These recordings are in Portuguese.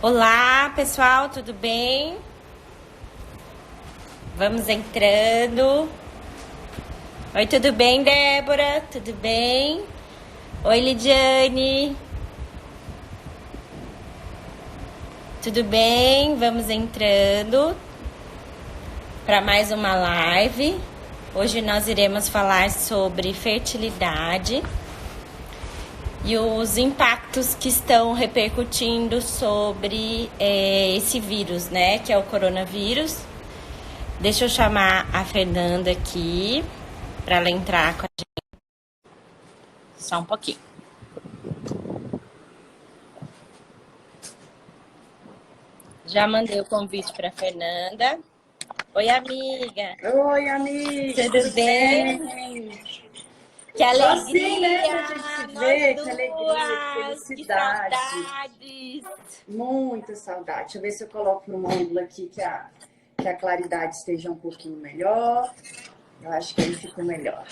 Olá, pessoal, tudo bem? Vamos entrando. Oi, tudo bem, Débora? Tudo bem? Oi, Lidiane. Tudo bem? Vamos entrando para mais uma live. Hoje nós iremos falar sobre fertilidade e os impactos que estão repercutindo sobre esse vírus, né? Que é o coronavírus. Deixa eu chamar a Fernanda aqui para ela entrar com a gente. Só um pouquinho. Já mandei o convite para Fernanda. Oi, amiga. Oi, amiga. Tudo bem? Que Só assim, né, alegria! pra gente se ver, Nós que alegria, que duas! Que felicidade. saudades! Muita saudade. Deixa eu ver se eu coloco no ângulo aqui que a claridade esteja um pouquinho melhor. Eu acho que aí ficou melhor.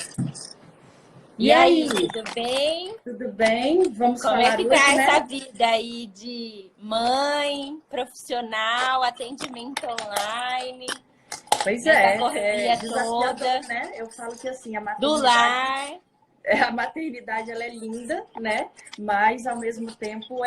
E aí, tudo bem? Tudo bem? Vamos Como falar é que hoje, tá né? essa vida aí de mãe, profissional, atendimento online? Pois Nessa correria desafiador, toda né? Eu falo que assim, a do maternidade... lar. A maternidade ela é linda, né? Mas ao mesmo tempo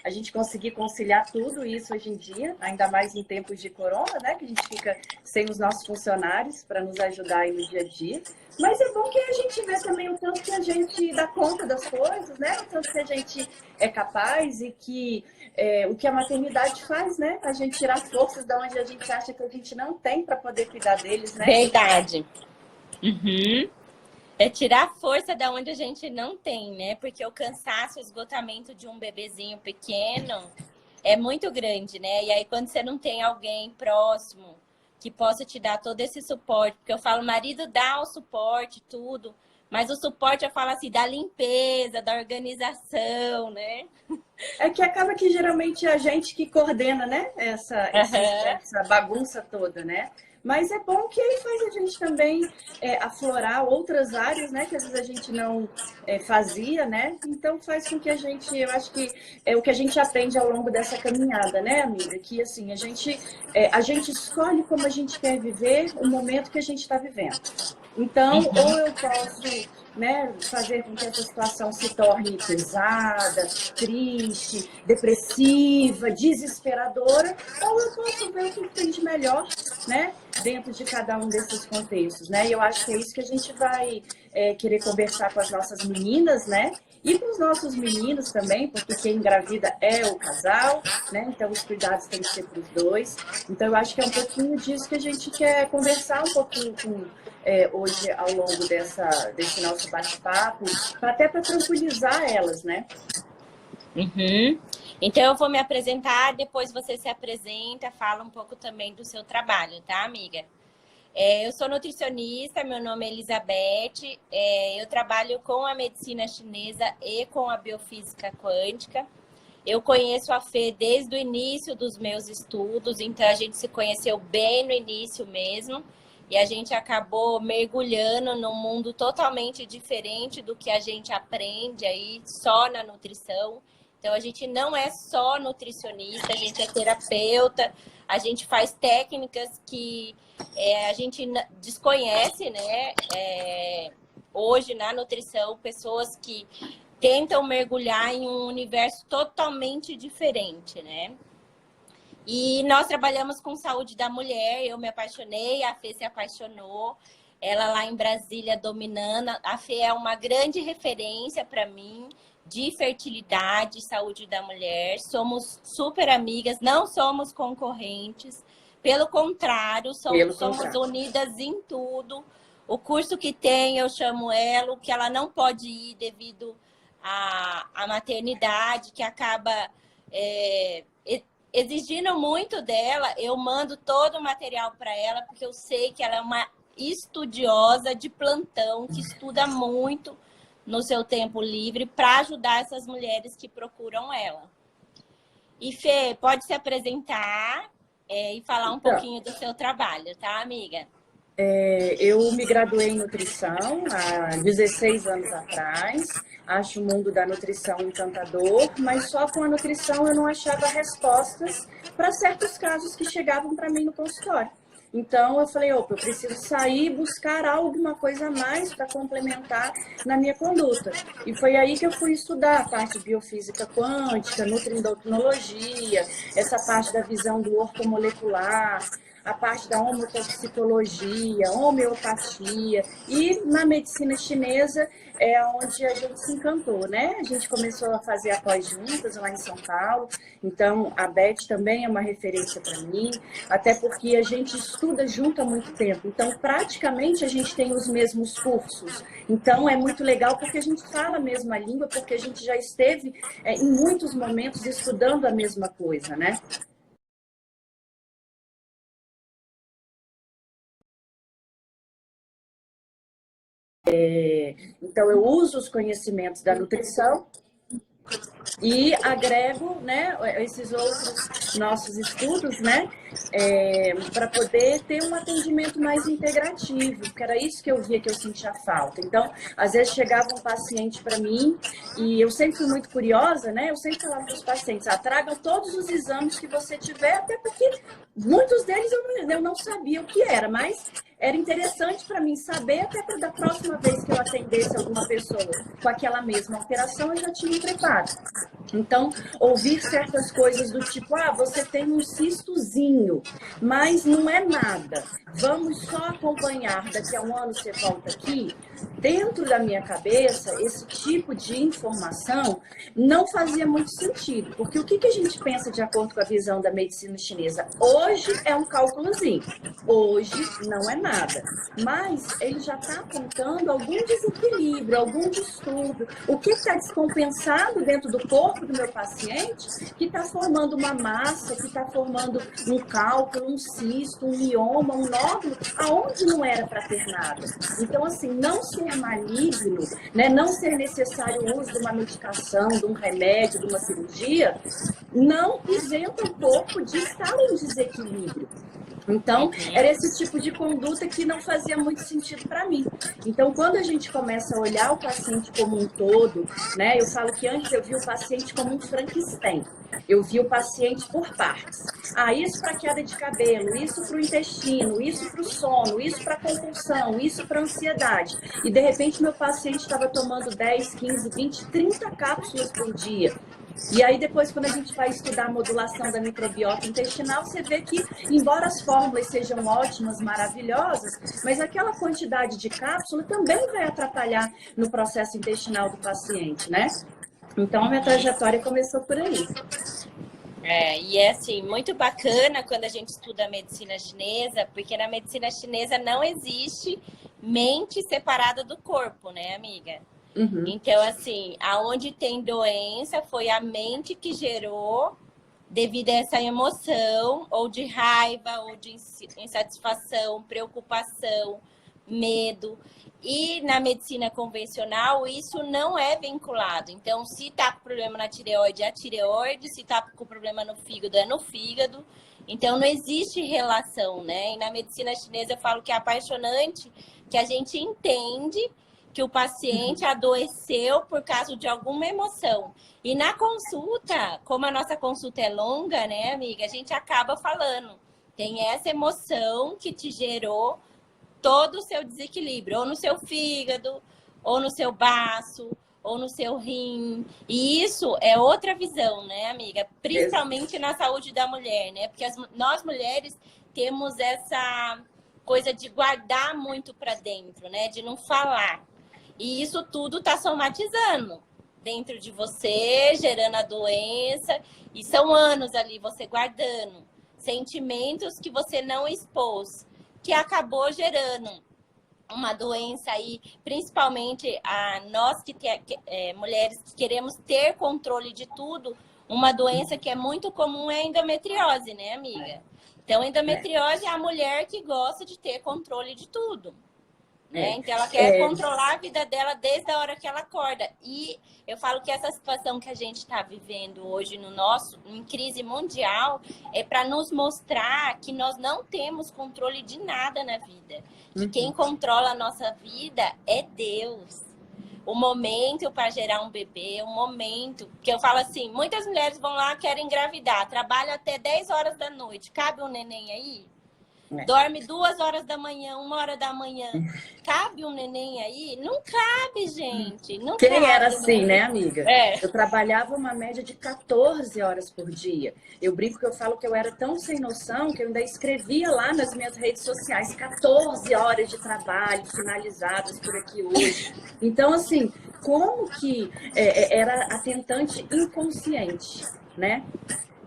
a gente conseguir conciliar tudo isso hoje em dia, ainda mais em tempos de corona, né? Que a gente fica sem os nossos funcionários para nos ajudar aí no dia a dia. Mas é bom que a gente vê também o tanto que a gente dá conta das coisas, né? O tanto que a gente é capaz e que o que a maternidade faz, né? A gente tirar forças da onde a gente acha que a gente não tem para poder cuidar deles, né? Verdade. Uhum. É tirar a força da onde a gente não tem, né? Porque o cansaço, o esgotamento de um bebezinho pequeno é muito grande, né? E aí quando você não tem alguém próximo que possa te dar todo esse suporte, porque eu falo, marido dá o suporte, tudo, mas o suporte eu falo assim, da limpeza, da organização, né? É que acaba que geralmente é a gente que coordena, né? Uhum. Essa bagunça toda, né? Mas é bom que aí faz a gente também aflorar outras áreas, né? Que às vezes a gente não fazia, né? Então faz com que eu acho que é o que a gente aprende ao longo dessa caminhada, né, amiga? Que assim, a gente escolhe como a gente quer viver o momento que a gente está vivendo. Então, ou eu posso, né, fazer com que essa situação se torne pesada, triste, depressiva, desesperadora, ou eu posso ver o que tem de melhor, né, dentro de cada um desses contextos, né? E eu acho que é isso que a gente vai querer conversar com as nossas meninas, né? E com os nossos meninos também, porque quem engravida é o casal, né? Então os cuidados têm que ser para os dois. Então eu acho que é um pouquinho disso que a gente quer conversar um pouquinho hoje ao longo desse nosso bate-papo, até para tranquilizar elas, né? Uhum. Então eu vou me apresentar, depois você se apresenta, fala um pouco também do seu trabalho, tá, amiga? Eu sou nutricionista, meu nome é Elizabeth, eu trabalho com a medicina chinesa e com a biofísica quântica. Eu conheço a Fê desde o início dos meus estudos, então a gente se conheceu bem no início mesmo, e a gente acabou mergulhando num mundo totalmente diferente do que a gente aprende aí só na nutrição. Então a gente não é só nutricionista, a gente é terapeuta, a gente faz técnicas que a gente desconhece, né? Hoje na nutrição, pessoas que tentam mergulhar em um universo totalmente diferente, né? E nós trabalhamos com saúde da mulher, eu me apaixonei, a Fê se apaixonou, ela lá em Brasília dominando. A Fê é uma grande referência para mim de fertilidade, saúde da mulher. Somos super amigas, não somos concorrentes, pelo contrário, somos unidas em tudo. O curso que tem, eu chamo ela, o que ela não pode ir devido à maternidade, que acaba exigindo muito dela, eu mando todo o material para ela, porque eu sei que ela é uma estudiosa de plantão, que estuda muito no seu tempo livre para ajudar essas mulheres que procuram ela. E Fê, pode se apresentar e falar um pouquinho do seu trabalho, tá, amiga? Eu me graduei em nutrição há 16 anos atrás. Acho o mundo da nutrição encantador, mas só com a nutrição eu não achava respostas para certos casos que chegavam para mim no consultório. Então eu falei, opa, eu preciso sair e buscar alguma coisa a mais para complementar na minha conduta. E foi aí que eu fui estudar a parte de biofísica quântica, nutriendocrinologia, essa parte da visão do ortomolecular, a parte da homotoxicologia, homeopatia, e na medicina chinesa é onde a gente se encantou, né? A gente começou a fazer a pós juntas lá em São Paulo, então a Beth também é uma referência para mim, até porque a gente estuda junto há muito tempo, então praticamente a gente tem os mesmos cursos, então é muito legal porque a gente fala a mesma língua, porque a gente já esteve em muitos momentos estudando a mesma coisa, né? Então, eu uso os conhecimentos da nutrição e agrego, né, esses outros nossos estudos, né, para poder ter um atendimento mais integrativo, que era isso que eu via que eu sentia falta. Então, às vezes chegava um paciente para mim e eu sempre fui muito curiosa, né, eu sempre falava para os pacientes, tragam todos os exames que você tiver, até porque muitos deles eu não sabia o que era, mas era interessante para mim saber, até para da próxima vez que eu atendesse alguma pessoa com aquela mesma alteração, eu já tinha um preparo. Então, ouvir certas coisas do tipo, você tem um cistozinho, mas não é nada. Vamos só acompanhar, daqui a um ano você volta aqui. Dentro da minha cabeça, esse tipo de informação não fazia muito sentido, porque o que a gente pensa de acordo com a visão da medicina chinesa? Hoje é um cálculozinho, hoje não é nada, mas ele já está apontando algum desequilíbrio, algum distúrbio, o que está descompensado dentro do corpo do meu paciente, que está formando uma massa, que está formando um cálculo, um cisto, um mioma, um nódulo, aonde não era para ter nada. Então, assim, não ser maligno, né, não ser necessário o uso de uma medicação, de um remédio, de uma cirurgia, não isenta o corpo de estar em desequilíbrio. Então, era esse tipo de conduta que não fazia muito sentido para mim. Então, quando a gente começa a olhar o paciente como um todo, né? Eu falo que antes eu vi o paciente como um Frankenstein. Eu vi o paciente por partes. Isso para queda de cabelo, isso para o intestino, isso para o sono, isso para compulsão, isso para ansiedade. E, de repente, meu paciente estava tomando 10, 15, 20, 30 cápsulas por dia. E aí depois, quando a gente vai estudar a modulação da microbiota intestinal, você vê que, embora as fórmulas sejam ótimas, maravilhosas, mas aquela quantidade de cápsula também vai atrapalhar no processo intestinal do paciente, né? Então, a minha trajetória começou por aí. E é assim, muito bacana quando a gente estuda a medicina chinesa, porque na medicina chinesa não existe mente separada do corpo, né, amiga? Uhum. Então, assim, aonde tem doença, foi a mente que gerou devido a essa emoção, ou de raiva, ou de insatisfação, preocupação, medo. E na medicina convencional, isso não é vinculado. Então, se está com problema na tireoide, é a tireoide. Se está com problema no fígado, é no fígado. Então, não existe relação, né? E na medicina chinesa, eu falo que é apaixonante que a gente entende que o paciente adoeceu por causa de alguma emoção. E na consulta, como a nossa consulta é longa, né, amiga, a gente acaba falando. Tem essa emoção que te gerou todo o seu desequilíbrio, ou no seu fígado, ou no seu baço, ou no seu rim. E isso é outra visão, né, amiga? Principalmente na saúde da mulher, né? Porque nós mulheres temos essa coisa de guardar muito para dentro, né? De não falar. E isso tudo está somatizando dentro de você, gerando a doença. E são anos ali você guardando sentimentos que você não expôs, que acabou gerando uma doença aí, principalmente a nós mulheres que queremos ter controle de tudo, uma doença que é muito comum é a endometriose, né, amiga? Então, endometriose é a mulher que gosta de ter controle de tudo. né? Então ela quer controlar a vida dela desde a hora que ela acorda. E eu falo que essa situação que a gente está vivendo hoje em crise mundial, é para nos mostrar que nós não temos controle de nada na vida. Que quem controla a nossa vida é Deus. O momento para gerar um bebê, o momento que eu falo assim, muitas mulheres vão lá, querem engravidar, trabalham até 10 horas da noite. Cabe um neném aí? Dorme 2 horas da manhã, 1 hora da manhã. Cabe um neném aí? Não cabe, gente. Não Quem cabe, era assim, né, amiga? É. Eu trabalhava uma média de 14 horas por dia. Eu brinco que eu falo que eu era tão sem noção que eu ainda escrevia lá nas minhas redes sociais 14 horas de trabalho finalizadas por aqui hoje. Então, assim, como que era atentante inconsciente, né?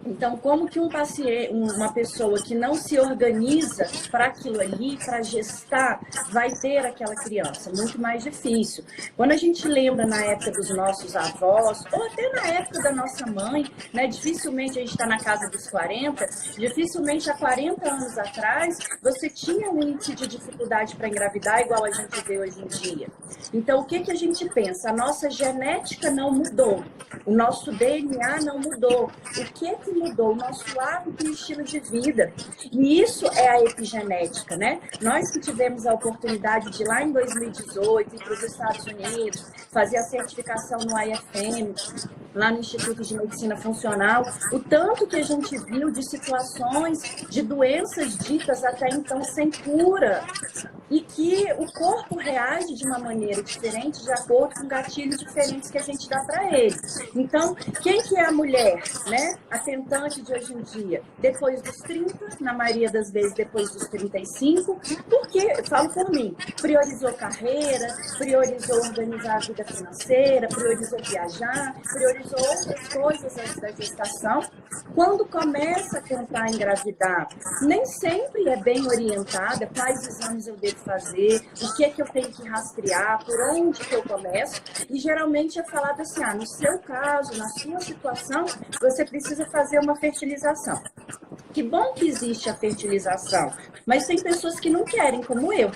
Então, como que um paciente, uma pessoa que não se organiza para aquilo ali, para gestar, vai ter aquela criança? Muito mais difícil. Quando a gente lembra na época dos nossos avós, ou até na época da nossa mãe, né? Dificilmente a gente está na casa dos 40, dificilmente há 40 anos atrás, você tinha um índice de dificuldade para engravidar igual a gente vê hoje em dia. Então, o que que a gente pensa? A nossa genética não mudou, o nosso DNA não mudou. O que mudou? O nosso hábito e estilo de vida. E isso é a epigenética, né? Nós que tivemos a oportunidade de, lá em 2018, ir para os Estados Unidos, fazer a certificação no IFM, lá no Instituto de Medicina Funcional, o tanto que a gente viu de situações de doenças ditas até então sem cura, e que o corpo reage de uma maneira diferente de acordo com gatilhos diferentes que a gente dá para ele. Então, quem que é a mulher, né, atentante de hoje em dia? Depois dos 30, na maioria das vezes depois dos 35, porque, falo por mim, priorizou carreira, priorizou organizar a vida financeira, priorizou viajar, priorizou outras coisas antes da gestação. Quando começa a tentar engravidar, nem sempre é bem orientada quais exames eu devo fazer, o que é que eu tenho que rastrear, por onde que eu começo, e geralmente é falado assim, no seu caso, na sua situação, você precisa fazer uma fertilização. Que bom que existe a fertilização, mas tem pessoas que não querem, como eu.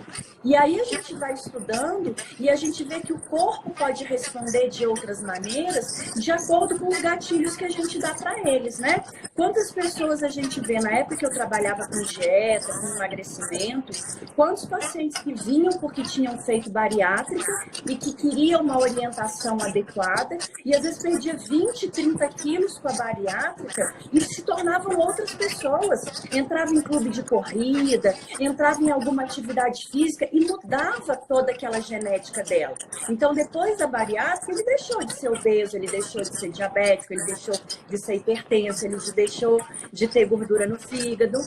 E aí a gente vai estudando e a gente vê que o corpo pode responder de outras maneiras de acordo com os gatilhos que a gente dá para eles, né? Quantas pessoas a gente vê, na época que eu trabalhava com dieta, com emagrecimento, quantos pacientes que vinham porque tinham feito bariátrica e que queriam uma orientação adequada e às vezes perdia 20, 30 quilos com a bariátrica e se tornavam outras pessoas. Entrava em clube de corrida, entrava em alguma atividade física e mudava toda aquela genética dela. Então, depois da bariátrica, ele deixou de ser obeso, ele deixou de ser diabético, ele deixou de ser hipertenso, ele deixou de ter gordura no fígado.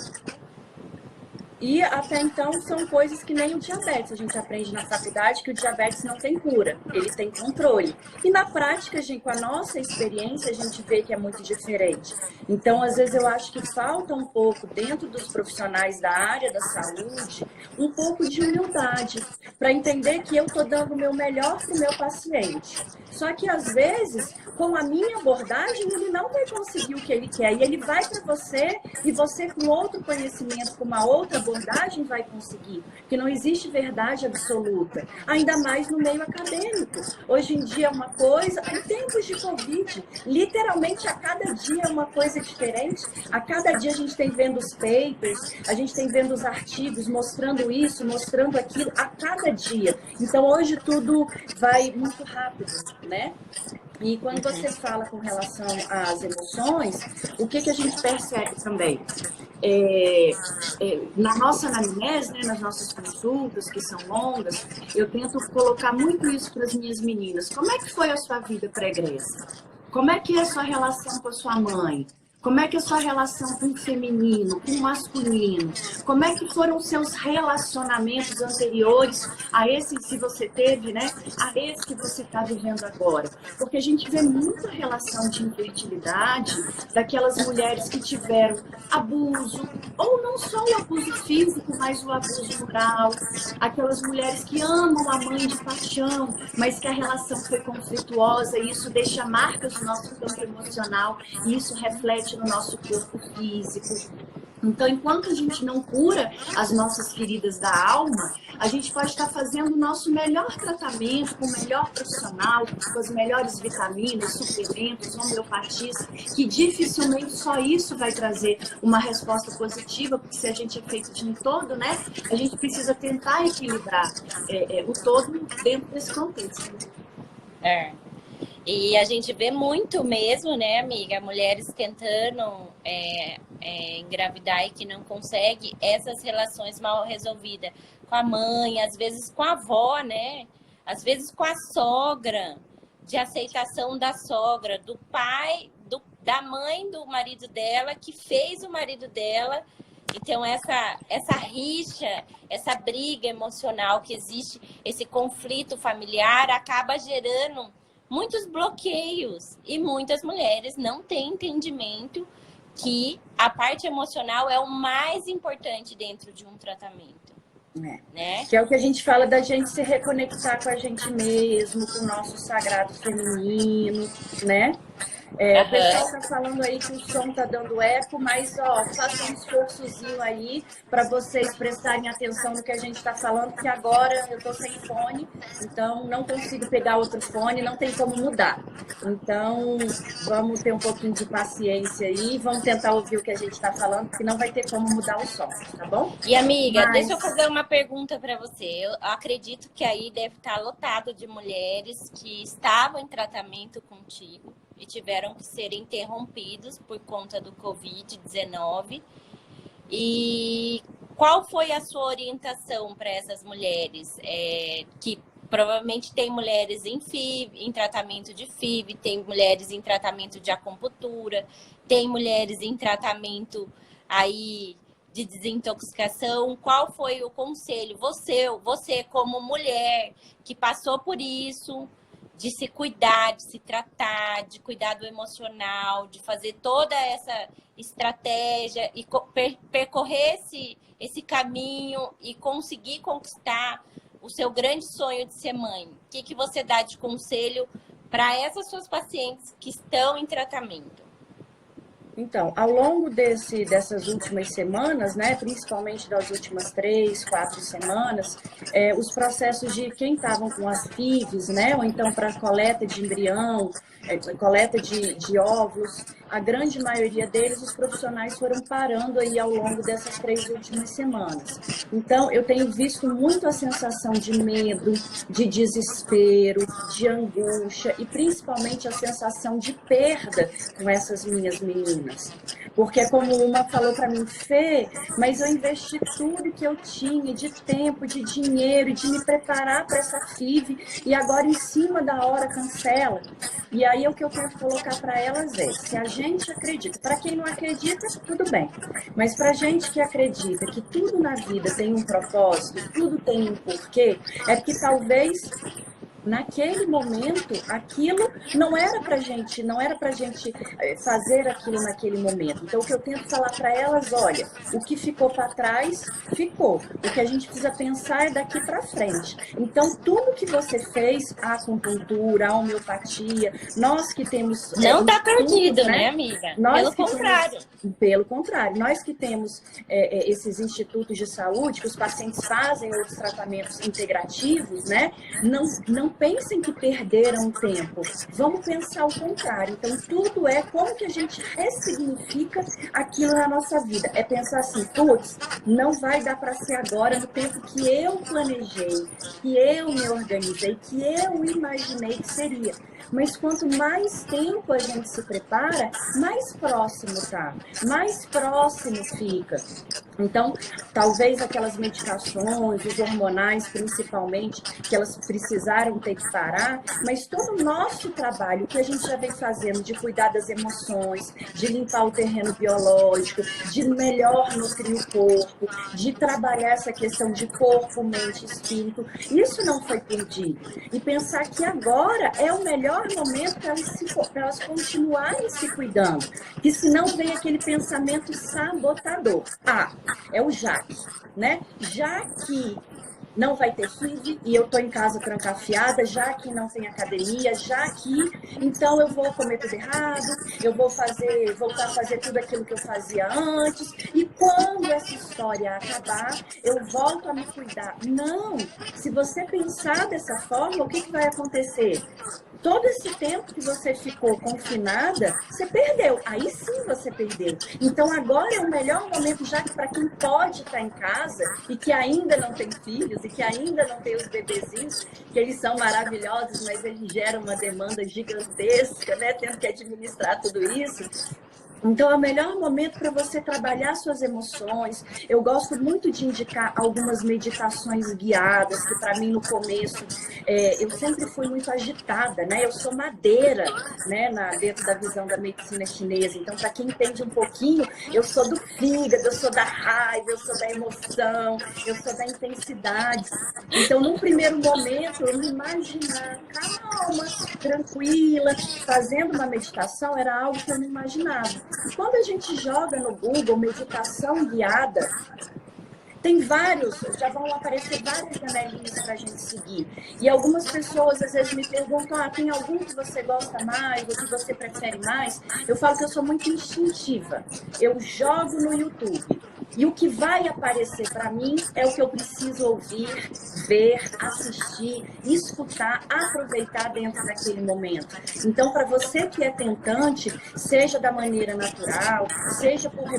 E até então são coisas que nem o diabetes. A gente aprende na faculdade que o diabetes não tem cura, ele tem controle. E na prática, gente, com a nossa experiência, a gente vê que é muito diferente. Então, às vezes eu acho que falta um pouco dentro dos profissionais da área da saúde, um pouco de humildade, para entender que eu estou dando o meu melhor para o meu paciente. Só que às vezes, com a minha abordagem, ele não vai conseguir o que ele quer. E ele vai para você, e você com outro conhecimento, com uma outra abordagem, vai conseguir. Porque não existe verdade absoluta. Ainda mais no meio acadêmico. Hoje em dia é uma coisa, em tempos de Covid, literalmente a cada dia é uma coisa diferente. A cada dia a gente tem vendo os papers, a gente tem vendo os artigos mostrando isso, mostrando aquilo, a cada dia. Então hoje tudo vai muito rápido, né? E quando você fala com relação às emoções, o que a gente percebe também? Na nossa anamnese, né, nas nossas consultas, que são longas, eu tento colocar muito isso para as minhas meninas. Como é que foi a sua vida pregressa? Como é que é a sua relação com a sua mãe? Como é que é a sua relação com o feminino, com o masculino? Como é que foram os seus relacionamentos anteriores a esse que você teve, né? A esse que você está vivendo agora? Porque a gente vê muita relação de infertilidade daquelas mulheres que tiveram abuso, ou não só o abuso físico, mas o abuso moral. Aquelas mulheres que amam a mãe de paixão, mas que a relação foi conflituosa e isso deixa marcas no nosso campo emocional e isso reflete no nosso corpo físico. Então, enquanto a gente não cura as nossas feridas da alma, a gente pode estar fazendo o nosso melhor tratamento, com o melhor profissional, com as melhores vitaminas, suplementos, homeopatias, que dificilmente só isso vai trazer uma resposta positiva, porque se a gente é feito de um todo, né, a gente precisa tentar equilibrar o todo dentro desse contexto. E a gente vê muito mesmo, né, amiga? Mulheres tentando engravidar e que não consegue, essas relações mal resolvidas com a mãe, às vezes com a avó, né? Às vezes com a sogra, de aceitação da sogra, do pai, da mãe do marido dela, que fez o marido dela. Então, essa rixa, essa briga emocional que existe, esse conflito familiar, acaba gerando muitos bloqueios e muitas mulheres não têm entendimento que a parte emocional é o mais importante dentro de um tratamento. Né? Que é o que a gente fala da gente se reconectar com a gente mesmo, com o nosso sagrado feminino, né? O pessoal está falando aí que o som está dando eco, mas faça um esforçozinho aí para vocês prestarem atenção no que a gente está falando, porque agora eu estou sem fone, então não consigo pegar outro fone, não tem como mudar. Então vamos ter um pouquinho de paciência aí, vamos tentar ouvir o que a gente está falando, porque não vai ter como mudar o som, tá bom? E amiga, deixa eu fazer uma pergunta para você. Eu acredito que aí deve estar lotado de mulheres que estavam em tratamento contigo e tiveram que ser interrompidos por conta do Covid-19. E qual foi a sua orientação para essas mulheres? Que provavelmente tem mulheres em tratamento de FIV, tem mulheres em tratamento de acupuntura, tem mulheres em tratamento aí de desintoxicação. Qual foi o conselho? Você como mulher que passou por isso, de se cuidar, de se tratar, de cuidar do emocional, de fazer toda essa estratégia e percorrer esse caminho e conseguir conquistar o seu grande sonho de ser mãe. O que você dá de conselho para essas suas pacientes que estão em tratamento? Então, ao longo dessas últimas semanas, né, principalmente das últimas 3, 4 semanas, os processos de quem estavam com as FIVs, né, ou então para coleta de embrião, coleta de óvulos, a grande maioria deles, os profissionais foram parando aí ao longo dessas 3 últimas semanas. Então, eu tenho visto muito a sensação de medo, de desespero, de angústia e principalmente a sensação de perda com essas minhas meninas. Porque como uma falou para mim, Fê, mas eu investi tudo que eu tinha, de tempo, de dinheiro, de me preparar para essa FIV e agora em cima da hora cancela. E aí o que eu quero colocar para elas se a gente acredita, para quem não acredita, tudo bem, mas para a gente que acredita que tudo na vida tem um propósito, tudo tem um porquê, é que talvez naquele momento, aquilo não era pra gente fazer aquilo naquele momento. Então, o que eu tento falar para elas, olha, o que ficou para trás, ficou. O que a gente precisa pensar é daqui para frente. Então, tudo que você fez, a acupuntura, a homeopatia, nós que temos... Não está perdido, né, amiga? Pelo contrário, nós que temos esses institutos de saúde, que os pacientes fazem outros tratamentos integrativos, né, não pensem que perderam tempo. Vamos pensar o contrário. Então, tudo é como que a gente ressignifica aquilo na nossa vida. É pensar assim, putz, não vai dar para ser agora no tempo que eu planejei, que eu me organizei, que eu imaginei que seria. Mas quanto mais tempo a gente se prepara, mais próximo tá, mais próximo fica. Então, talvez aquelas medicações, os hormonais principalmente, que elas precisaram ter que parar, mas todo o nosso trabalho que a gente já vem fazendo de cuidar das emoções, de limpar o terreno biológico, de melhor nutrir o corpo, de trabalhar essa questão de corpo, mente, espírito, isso não foi perdido. E pensar que agora é o melhor momento para elas continuarem se cuidando, que senão vem aquele pensamento sabotador. É o já, né? Já que não vai ter feed e eu tô em casa trancafiada, já que não tem academia, já que então eu vou comer tudo errado, eu vou voltar a fazer tudo aquilo que eu fazia antes, e quando essa história acabar, eu volto a me cuidar. Não! Se você pensar dessa forma, o que vai acontecer? Todo esse tempo que você ficou confinada, você perdeu. Aí sim você perdeu. Então agora é o melhor momento, já que para quem pode estar em casa e que ainda não tem filhos e que ainda não tem os bebezinhos, que eles são maravilhosos, mas eles geram uma demanda gigantesca, né? Tendo que administrar tudo isso. Então, é o melhor momento para você trabalhar suas emoções. Eu gosto muito de indicar algumas meditações guiadas, que para mim no começo eu sempre fui muito agitada, né? Eu sou madeira, né? Dentro da visão da medicina chinesa. Então, para quem entende um pouquinho, eu sou do fígado, eu sou da raiva, eu sou da emoção, eu sou da intensidade. Então, num primeiro momento, eu me imaginar calma, tranquila, fazendo uma meditação, era algo que eu não imaginava. E quando a gente joga no Google meditação guiada, tem vários, já vão aparecer várias janelinhas para a gente seguir. E algumas pessoas às vezes me perguntam, tem algum que você gosta mais, ou que você prefere mais? Eu falo que eu sou muito instintiva. Eu jogo no YouTube. E o que vai aparecer para mim é o que eu preciso ouvir, ver, assistir, escutar, aproveitar dentro daquele momento. Então, para você que é tentante, seja da maneira natural, seja pela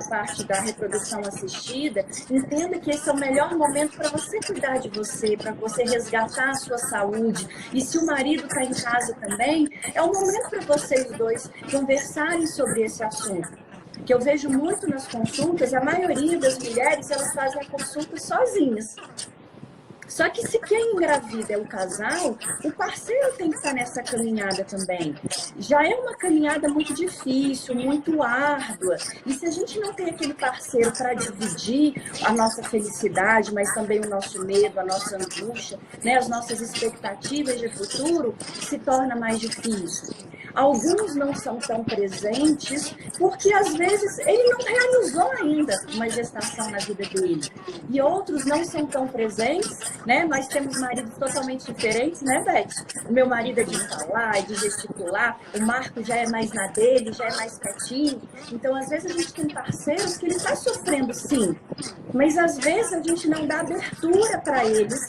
parte da reprodução assistida, entenda que esse é o melhor momento para você cuidar de você, para você resgatar a sua saúde. E se o marido está em casa também, é o momento para vocês dois conversarem sobre esse assunto. Que eu vejo muito nas consultas, a maioria das mulheres, elas fazem a consulta sozinhas. Só que se quem engravida é o casal, o parceiro tem que estar nessa caminhada também. Já é uma caminhada muito difícil, muito árdua. E se a gente não tem aquele parceiro para dividir a nossa felicidade, mas também o nosso medo, a nossa angústia, né, as nossas expectativas de futuro, se torna mais difícil. Alguns não são tão presentes porque, às vezes, ele não realizou ainda uma gestação na vida dele. E outros não são tão presentes, né? Mas temos maridos totalmente diferentes, né, Beth? O meu marido é de falar, é de gesticular, o Marco já é mais na dele, já é mais quietinho. Então, às vezes, a gente tem parceiros que ele está sofrendo, sim. Mas, às vezes, a gente não dá abertura para eles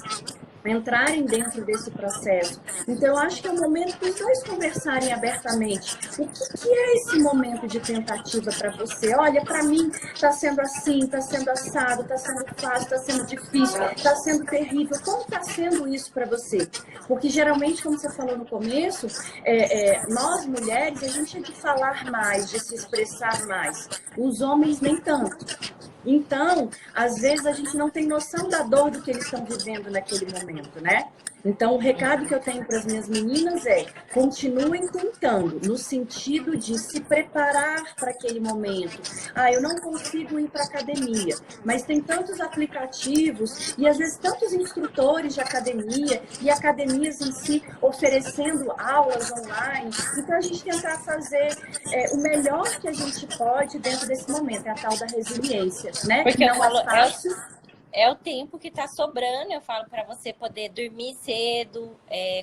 entrarem dentro desse processo. Então, eu acho que é o momento para os dois conversarem abertamente. O que é esse momento de tentativa para você? Olha, para mim está sendo assim, está sendo assado, está sendo fácil, está sendo difícil, está sendo terrível. Como está sendo isso para você? Porque geralmente, como você falou no começo, nós mulheres, a gente é de falar mais, de se expressar mais. Os homens nem tanto. Então, às vezes a gente não tem noção da dor do que eles estão vivendo naquele momento, né? Então, o recado que eu tenho para as minhas meninas é: continuem tentando, no sentido de se preparar para aquele momento. Eu não consigo ir para a academia, mas tem tantos aplicativos e às vezes tantos instrutores de academia e academias em si oferecendo aulas online. Então, a gente tentar fazer o melhor que a gente pode dentro desse momento, é a tal da resiliência, né? Porque que não é fácil. É o tempo que está sobrando, eu falo, para você poder dormir cedo,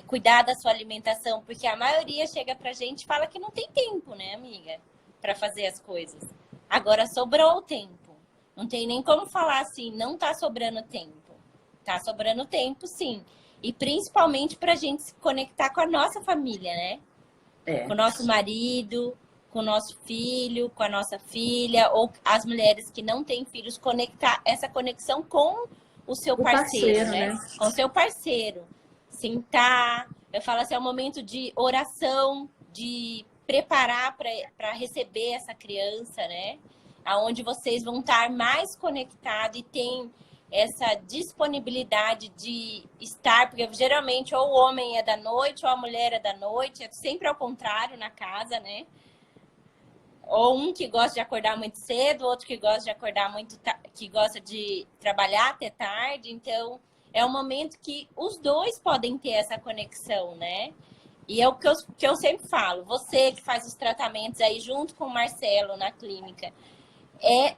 cuidar da sua alimentação, porque a maioria chega pra gente e fala que não tem tempo, né, amiga, para fazer as coisas. Agora sobrou o tempo. Não tem nem como falar assim, não tá sobrando tempo. Tá sobrando tempo, sim. E principalmente pra gente se conectar com a nossa família, né? Com o nosso marido, com o nosso filho, com a nossa filha, ou as mulheres que não têm filhos, conectar essa conexão com o seu parceiro, né? Com o seu parceiro. Sentar, eu falo assim, é um momento de oração, de preparar para receber essa criança, né? Aonde vocês vão estar mais conectados e tem essa disponibilidade de estar, porque geralmente ou o homem é da noite ou a mulher é da noite, é sempre ao contrário na casa, né? Ou um que gosta de acordar muito cedo, outro que gosta de acordar que gosta de trabalhar até tarde. Então, é um momento que os dois podem ter essa conexão, né? E é o que eu sempre falo. Você que faz os tratamentos aí junto com o Marcelo na clínica,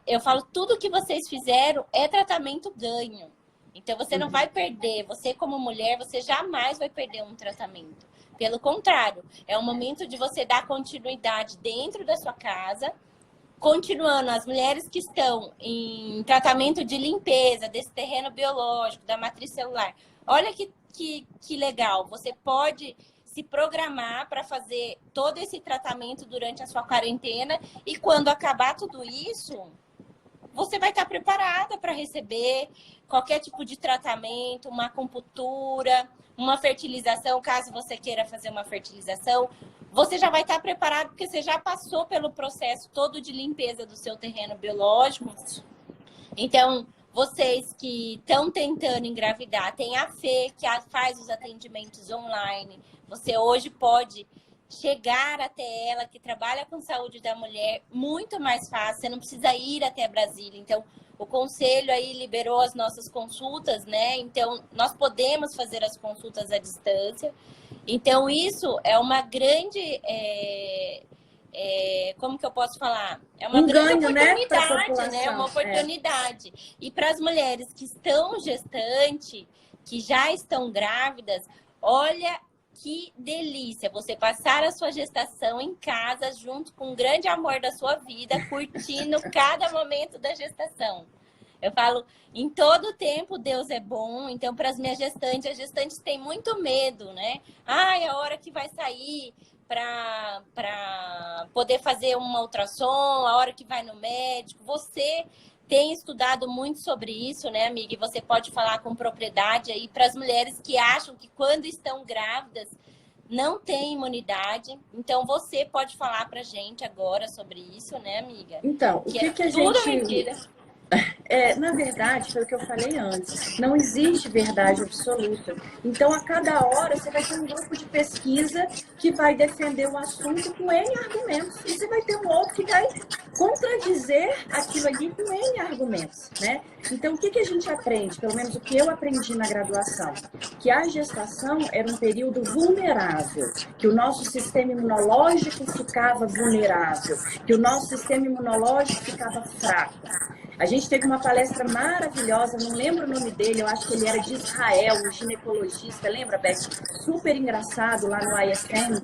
eu falo, tudo que vocês fizeram é tratamento ganho. Então, você não vai perder. Você, como mulher, você jamais vai perder um tratamento. Pelo contrário, é o momento de você dar continuidade dentro da sua casa. Continuando, as mulheres que estão em tratamento de limpeza desse terreno biológico, da matriz celular, olha que legal. Você pode se programar para fazer todo esse tratamento durante a sua quarentena e quando acabar tudo isso, você vai estar preparada para receber qualquer tipo de tratamento, uma acupuntura, uma fertilização, caso você queira fazer uma fertilização. Você já vai estar preparado porque você já passou pelo processo todo de limpeza do seu terreno biológico. Então, vocês que estão tentando engravidar, tem a Fê, que faz os atendimentos online. Você hoje pode chegar até ela, que trabalha com saúde da mulher, muito mais fácil. Você não precisa ir até Brasília. Então, o conselho aí liberou as nossas consultas, né? Então, nós podemos fazer as consultas à distância. Então, isso é uma grande... como que eu posso falar? É uma grande ganho, oportunidade, né? Uma oportunidade. E para as mulheres que estão gestantes, que já estão grávidas, olha que delícia você passar a sua gestação em casa junto com o grande amor da sua vida, curtindo cada momento da gestação. Eu falo, em todo tempo Deus é bom. Então, para as minhas gestantes, as gestantes têm muito medo, né? Ai, a hora que vai sair para poder fazer uma ultrassom, a hora que vai no médico. Você tem estudado muito sobre isso, né, amiga? E você pode falar com propriedade aí para as mulheres que acham que quando estão grávidas não tem imunidade. Então, você pode falar para a gente agora sobre isso, né, amiga? Então, o que a gente... mentira. Na verdade, foi o que eu falei antes, não existe verdade absoluta. Então, a cada hora, você vai ter um grupo de pesquisa que vai defender um assunto com N argumentos. E você vai ter um outro que vai contradizer aquilo ali com N argumentos, né? Então, o que a gente aprende? Pelo menos o que eu aprendi na graduação. Que a gestação era um período vulnerável, que o nosso sistema imunológico ficava vulnerável, que o nosso sistema imunológico ficava fraco. A gente teve uma palestra maravilhosa, não lembro o nome dele, eu acho que ele era de Israel, um ginecologista, lembra, Beth? Super engraçado lá no ISM.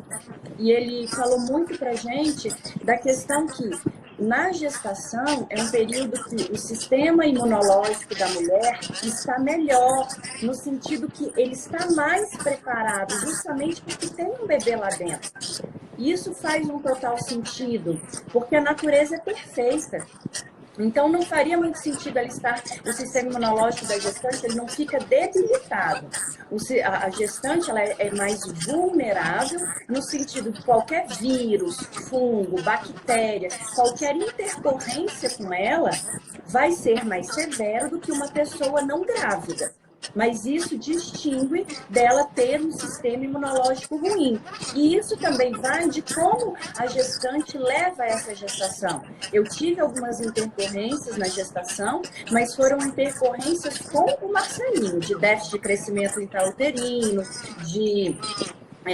E ele falou muito pra gente da questão que na gestação é um período que o sistema imunológico da mulher está melhor, no sentido que ele está mais preparado, justamente porque tem um bebê lá dentro. E isso faz um total sentido, porque a natureza é perfeita. Então, não faria muito sentido ela estar, o sistema imunológico da gestante, ele não fica debilitado. A gestante, ela é mais vulnerável no sentido de qualquer vírus, fungo, bactéria, qualquer intercorrência com ela vai ser mais severo do que uma pessoa não grávida. Mas isso distingue dela ter um sistema imunológico ruim. E isso também vai de como a gestante leva essa gestação. Eu tive algumas intercorrências na gestação, mas foram intercorrências com o Marcelinho, de déficit de crescimento intrauterino,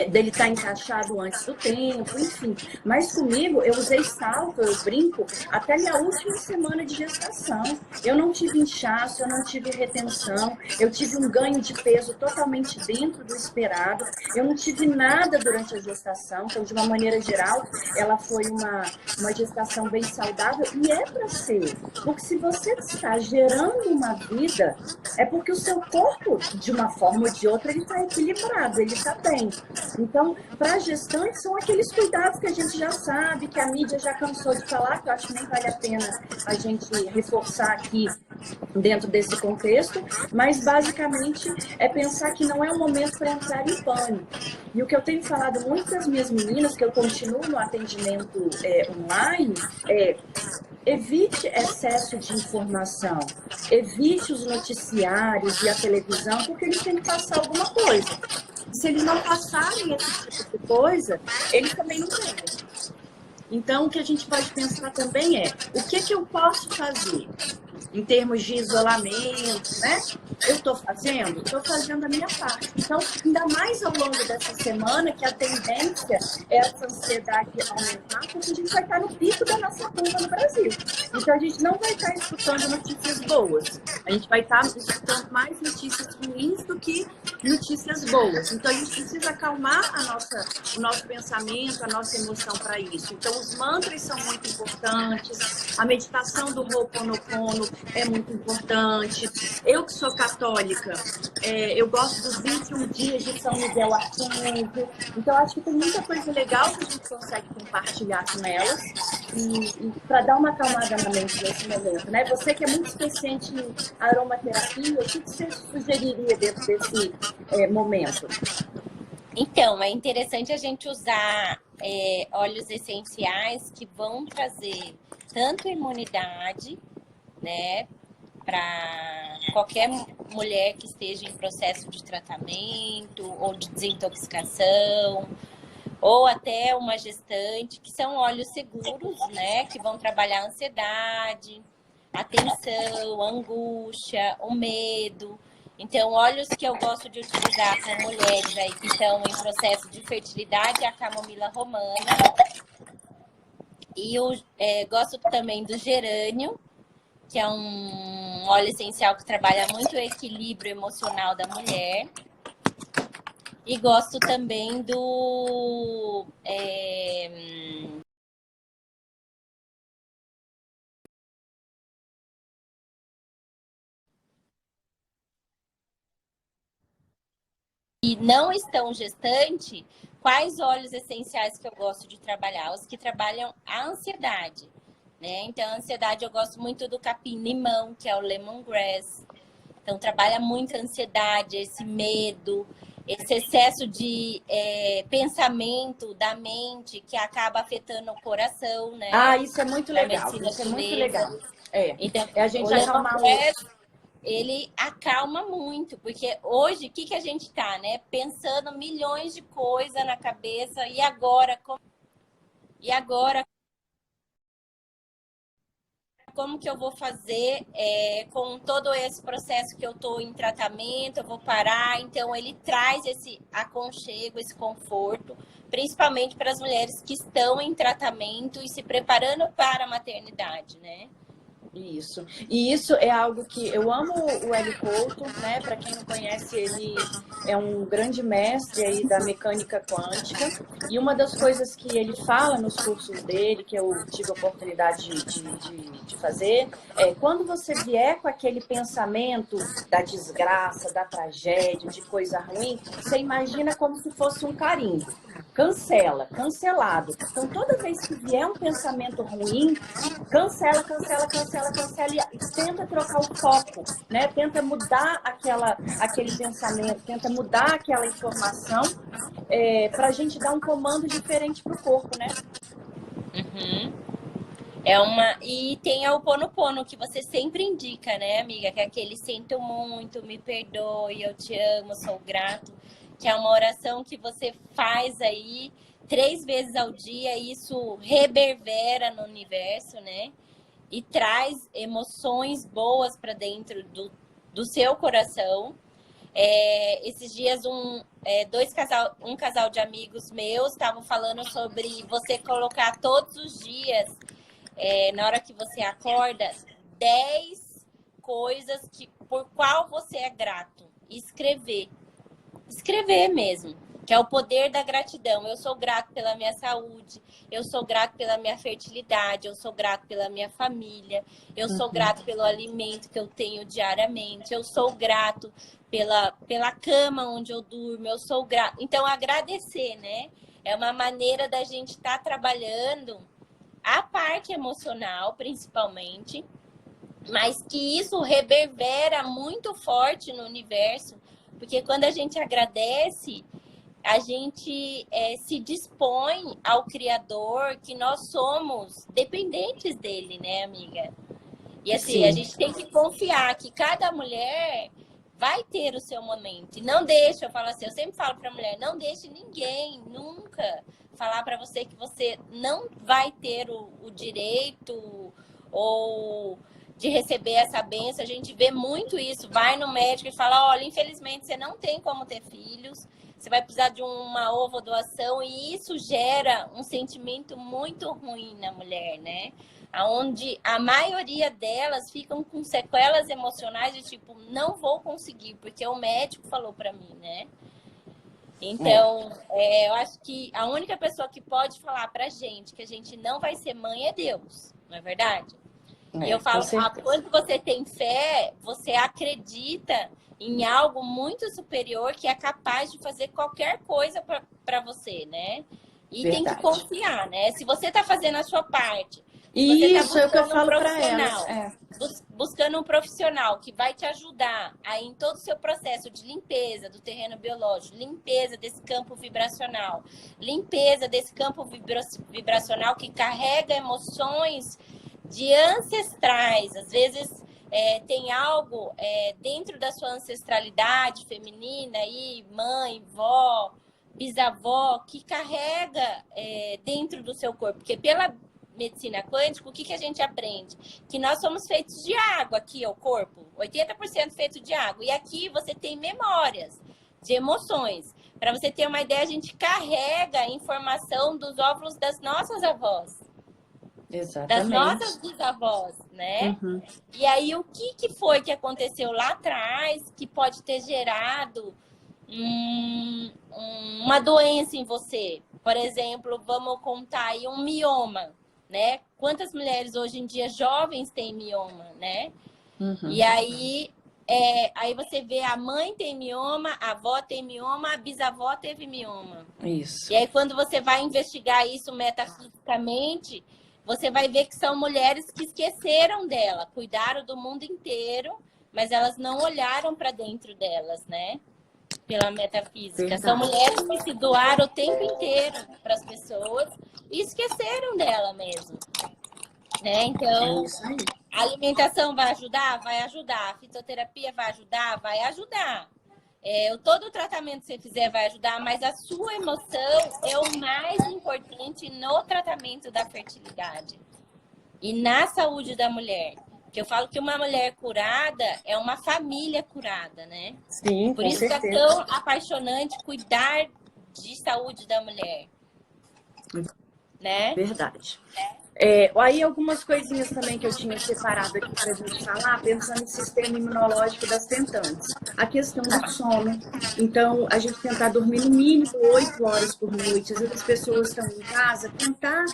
dele estar encaixado antes do tempo, enfim. Mas comigo, eu usei salto, eu brinco, até minha última semana de gestação. Eu não tive inchaço, eu não tive retenção, eu tive um ganho de peso totalmente dentro do esperado, eu não tive nada durante a gestação. Então, de uma maneira geral, ela foi uma gestação bem saudável, e é para ser. Porque se você está gerando uma vida, é porque o seu corpo, de uma forma ou de outra, ele está equilibrado, ele está bem. Então, para a gestante, são aqueles cuidados que a gente já sabe, que a mídia já cansou de falar, que eu acho que nem vale a pena a gente reforçar aqui dentro desse contexto, mas basicamente é pensar que não é um momento para entrar em pânico. E o que eu tenho falado muito para as minhas meninas, que eu continuo no atendimento online, evite excesso de informação, evite os noticiários e a televisão, porque eles têm que passar alguma coisa. Se eles não passarem esse tipo de coisa, eles também não querem. Então, o que a gente pode pensar também é, o que eu posso fazer em termos de isolamento, né? eu estou fazendo a minha parte. Então, ainda mais ao longo dessa semana, que a tendência é essa ansiedade aumentar, porque a gente vai estar no pico da nossa curva no Brasil. Então, a gente não vai estar escutando notícias boas. A gente vai estar escutando mais notícias ruins do que notícias boas. Então, a gente precisa acalmar o nosso pensamento, a nossa emoção para isso. Então, os mantras são muito importantes, a meditação do Ho'oponopono é muito importante. Eu que sou católica, eu gosto dos 21 dias de São Miguel Arcanjo. Então, acho que tem muita coisa legal que a gente consegue compartilhar com elas e para dar uma acalmada na mente nesse momento, né? Você que é muito especiante em aromaterapia, o que você sugeriria dentro desse momento? Então, é interessante a gente usar óleos essenciais que vão trazer tanto imunidade, né, para qualquer mulher que esteja em processo de tratamento ou de desintoxicação, ou até uma gestante, que são óleos seguros, né, que vão trabalhar a ansiedade, a tensão, a angústia, o medo. Então, óleos que eu gosto de utilizar com mulheres aí que estão em processo de fertilidade é a camomila romana. E eu gosto também do gerânio, que é um óleo essencial que trabalha muito o equilíbrio emocional da mulher. E gosto também do e não estão gestante, quais óleos essenciais que eu gosto de trabalhar? Os que trabalham a ansiedade, né? Então, a ansiedade eu gosto muito do capim-limão, que é o lemongrass. Então, trabalha muito a ansiedade, esse medo, esse excesso de pensamento da mente que acaba afetando o coração, né? Ah, isso é muito Da legal. medicina Isso é muito chinesa. legal. Então, É a o gente acalmar o. lemongrass ele acalma muito, porque hoje, o que a gente tá, né? Pensando milhões de coisas na cabeça, e agora? E agora, como que eu vou fazer com todo esse processo que eu tô em tratamento? Eu vou parar? Então, ele traz esse aconchego, esse conforto, principalmente para as mulheres que estão em tratamento e se preparando para a maternidade, né? Isso. E isso é algo que eu amo o Hélio Couto, né? Para quem não conhece, ele é um grande mestre aí da mecânica quântica. E uma das coisas que ele fala nos cursos dele, que eu tive a oportunidade de fazer, é quando você vier com aquele pensamento da desgraça, da tragédia, de coisa ruim, você imagina como se fosse um carimbo. Cancela, cancelado. Então, toda vez que vier um pensamento ruim, cancela, cancela, cancela, cancela e tenta trocar o foco, né? Tenta mudar aquele pensamento, tenta mudar aquela informação para a gente dar um comando diferente para o corpo, né? Uhum. E tem o Ho'oponopono, que você sempre indica, né, amiga? Que é aquele sinto muito, me perdoe, eu te amo, sou grato. Que é uma oração que você faz aí 3 vezes ao dia, e isso reverbera no universo, né? E traz emoções boas para dentro do seu coração. Esses dias um casal de amigos meus estavam falando sobre você colocar todos os dias, na hora que você acorda, 10 coisas por qual você é grato. Escrever. Escrever mesmo, que é o poder da gratidão. Eu sou grato pela minha saúde, eu sou grato pela minha fertilidade, eu sou grato pela minha família, eu sou grato pelo alimento que eu tenho diariamente, eu sou grato pela cama onde eu durmo, eu sou grato. Então, agradecer, né? É uma maneira da gente estar trabalhando a parte emocional, principalmente, mas que isso reverbera muito forte no universo, porque quando a gente agradece, a gente se dispõe ao Criador, que nós somos dependentes dele, né, amiga? E assim, Sim. a gente tem que confiar que cada mulher vai ter o seu momento. E não deixe, eu falo assim, eu sempre falo para a mulher, não deixe ninguém nunca falar para você que você não vai ter o direito ou de receber essa bênção. A gente vê muito isso. Vai no médico e fala, olha, infelizmente você não tem como ter filhos, você vai precisar de uma ovodoação, e isso gera um sentimento muito ruim na mulher, né? Onde a maioria delas ficam com sequelas emocionais de tipo, não vou conseguir, porque o médico falou para mim, né? Então, eu acho que a única pessoa que pode falar pra gente que a gente não vai ser mãe é Deus, não é verdade? E eu falo, quando você tem fé, você acredita em algo muito superior que é capaz de fazer qualquer coisa para você, né? E Verdade. tem que confiar, né? Se você tá fazendo a sua parte, isso é o que eu falo para elas. Buscando um profissional que vai te ajudar aí em todo o seu processo de limpeza do terreno biológico, limpeza desse campo vibracional, limpeza desse campo vibracional que carrega emoções de ancestrais. Às vezes tem algo dentro da sua ancestralidade feminina, aí, mãe, vó, bisavó, que carrega dentro do seu corpo. Porque pela medicina quântica, o que a gente aprende? Que nós somos feitos de água, aqui é o corpo, 80% feito de água. E aqui você tem memórias de emoções. Para você ter uma ideia, a gente carrega a informação dos óvulos das nossas avós. Exatamente. Das nossas bisavós, né? Uhum. E aí, o que foi que aconteceu lá atrás que pode ter gerado uma doença em você? Por exemplo, vamos contar aí um mioma, né? Quantas mulheres hoje em dia jovens têm mioma, né? Uhum. E aí, aí você vê a mãe tem mioma, a avó tem mioma, a bisavó teve mioma. Isso. E aí, quando você vai investigar isso metafisicamente, você vai ver que são mulheres que esqueceram dela, cuidaram do mundo inteiro, mas elas não olharam para dentro delas, né? Pela metafísica. Verdade. São mulheres que se doaram o tempo inteiro para as pessoas e esqueceram dela mesmo. Né? Então, a alimentação vai ajudar? Vai ajudar. A fitoterapia vai ajudar? Vai ajudar. Todo o tratamento que você fizer vai ajudar, mas a sua emoção é o mais importante no tratamento da fertilidade e na saúde da mulher. Que eu falo que uma mulher curada é uma família curada, né? Sim, por isso certeza. Que é tão apaixonante cuidar de saúde da mulher. Né? Verdade. Aí algumas coisinhas também que eu tinha separado aqui para a gente falar, pensando no sistema imunológico das tentantes. A questão do sono. Então, a gente tentar dormir no mínimo 8 horas por noite. Às vezes as pessoas estão em casa, tentar,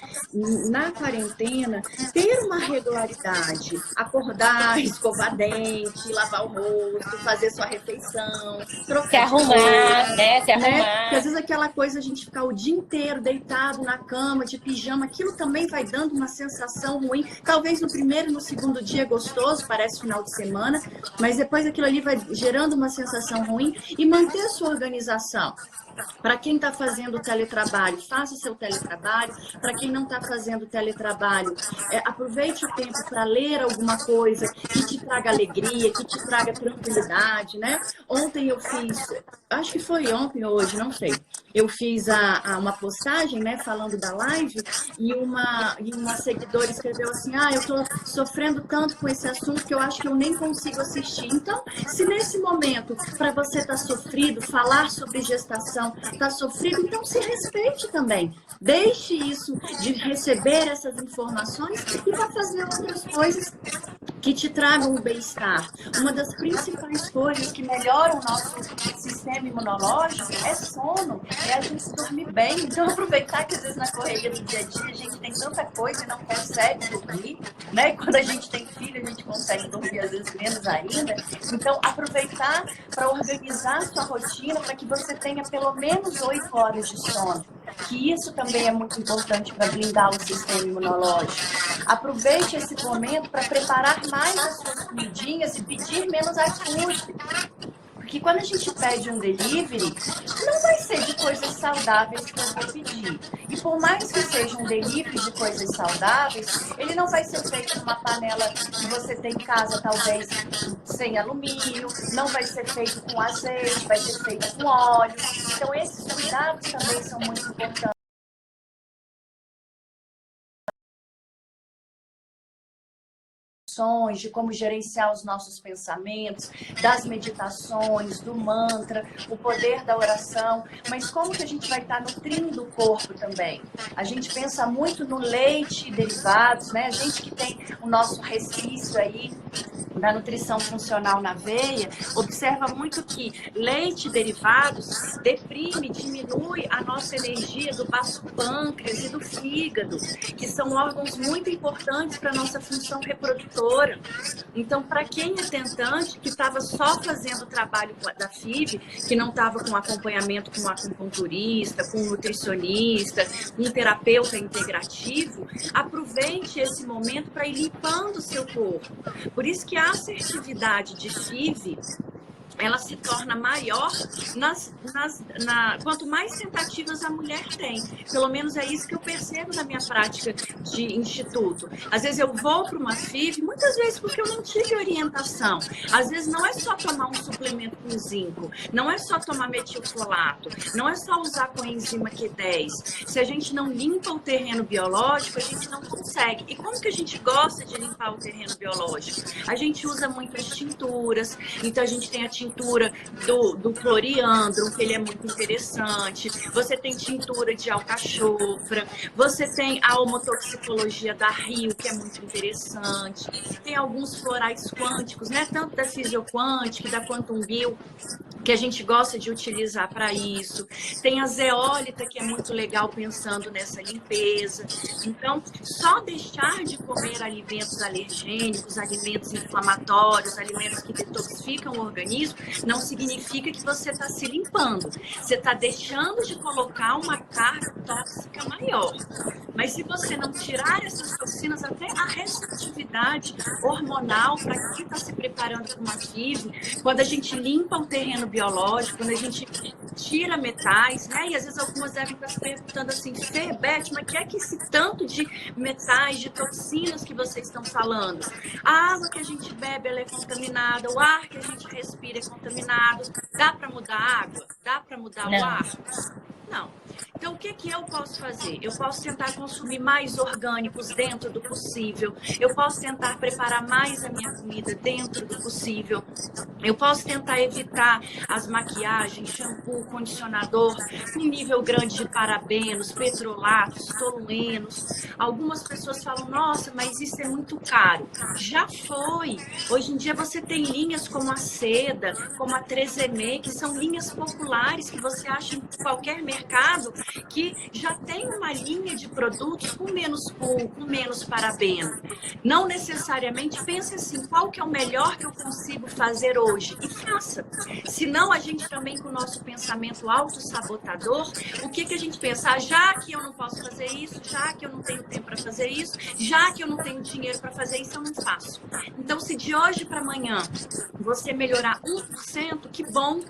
na quarentena, ter uma regularidade. Acordar, escovar dente, lavar o rosto, fazer sua refeição, se arrumar, né? Se arrumar. Né? Porque às vezes aquela coisa, a gente ficar o dia inteiro deitado na cama, de pijama, aquilo também vai dando uma sensação ruim. Talvez no primeiro e no segundo dia gostoso, parece final de semana, mas depois aquilo ali vai gerando uma sensação ruim. E manter a sua organização. Para quem está fazendo teletrabalho, faça o seu teletrabalho. Para quem não está fazendo teletrabalho, aproveite o tempo para ler alguma coisa que te traga alegria, que te traga tranquilidade, né? Ontem eu fiz, acho que foi ontem ou hoje, não sei. Eu fiz uma postagem, né, falando da live, e uma seguidora escreveu assim: eu estou sofrendo tanto com esse assunto que eu acho que eu nem consigo assistir. Então, se nesse momento, para você estar sofrido, falar sobre gestação, está sofrido, então se respeite também. Deixe isso de receber essas informações e vá fazer outras coisas que te tragam o bem-estar. Uma das principais coisas que melhoram o nosso sistema imunológico é sono, é a gente dormir bem. Então, aproveitar que às vezes na correria do dia a dia a gente tem tanta coisa e não consegue dormir, né? E quando a gente tem filho, a gente consegue dormir às vezes menos ainda. Então, aproveitar para organizar a sua rotina para que você tenha pelo menos 8 horas de sono. Que isso também é muito importante para blindar o sistema imunológico. Aproveite esse momento para preparar mais as suas comidinhas e pedir menos iFood. Porque quando a gente pede um delivery, não vai ser de coisas saudáveis que eu vou pedir. E por mais que seja um delivery de coisas saudáveis, ele não vai ser feito numa panela que você tem em casa, talvez sem alumínio, não vai ser feito com azeite, vai ser feito com óleo. Então esses cuidados também são muito importantes. emoções, de como gerenciar os nossos pensamentos, das meditações, do mantra, o poder da oração, mas como que a gente vai estar nutrindo o corpo também? A gente pensa muito no leite e derivados, né? A gente que tem o nosso resquício aí da nutrição funcional na veia, observa muito que leite e derivados deprime, diminui a nossa energia do baço pâncreas e do fígado, que são órgãos muito importantes para a nossa função reprodutora. Então, para quem é tentante, que estava só fazendo o trabalho da FIV, que não estava com acompanhamento com um acupunturista, com um nutricionista, um terapeuta integrativo, aproveite esse momento para ir limpando o seu corpo. Por isso que a assertividade de FIV, ela se torna maior quanto mais tentativas a mulher tem. Pelo menos é isso que eu percebo na minha prática de instituto. Às vezes eu vou para uma FIV, muitas vezes porque eu não tive orientação. Às vezes não é só tomar um suplemento com zinco, não é só tomar metilfolato, não é só usar coenzima Q10. Se a gente não limpa o terreno biológico, a gente não consegue. E como que a gente gosta de limpar o terreno biológico? A gente usa muitas tinturas, então a gente tem a tintura do cloriandro, que ele é muito interessante. Você tem tintura de alcachofra. Você tem a homotoxicologia da Rio, que é muito interessante. Tem alguns florais quânticos, né? Tanto da Physioquantic, da Quantum Bio, que a gente gosta de utilizar para isso. Tem a zeólita, que é muito legal pensando nessa limpeza. Então, só deixar de comer alimentos alergênicos, alimentos inflamatórios, alimentos que detoxificam o organismo, não significa que você está se limpando. Você está deixando de colocar uma carga tóxica maior. Mas se você não tirar essas toxinas, até a receptividade hormonal para quem está se preparando para uma FIV, quando a gente limpa o terreno biológico, quando a gente tira metais, né? E às vezes algumas devem estar se perguntando assim, Fê, Beth, mas que é que esse tanto de metais, de toxinas que vocês estão falando? A água que a gente bebe, ela é contaminada, o ar que a gente respira é contaminado. Dá para mudar a água? Dá para mudar o ar? Não. Então, o que eu posso fazer? Eu posso tentar consumir mais orgânicos dentro do possível. Eu posso tentar preparar mais a minha comida dentro do possível. Eu posso tentar evitar as maquiagens, shampoo, condicionador com nível grande de parabenos, petrolatos, toluenos. Algumas pessoas falam, nossa, mas isso é muito caro. Já foi. Hoje em dia você tem linhas como a Seda, como a 3M, que são linhas populares que você acha em qualquer mercado, que já tem uma linha de produtos com menos pulpo, com menos parabeno. Não necessariamente pense assim, qual que é o melhor que eu consigo fazer hoje? E faça. Senão a gente também, com o nosso pensamento autossabotador, o que a gente pensa? Ah, já que eu não posso fazer isso, já que eu não tenho tempo para fazer isso, já que eu não tenho dinheiro para fazer isso, eu não faço. Então, se de hoje para amanhã você melhorar 1%, que bom.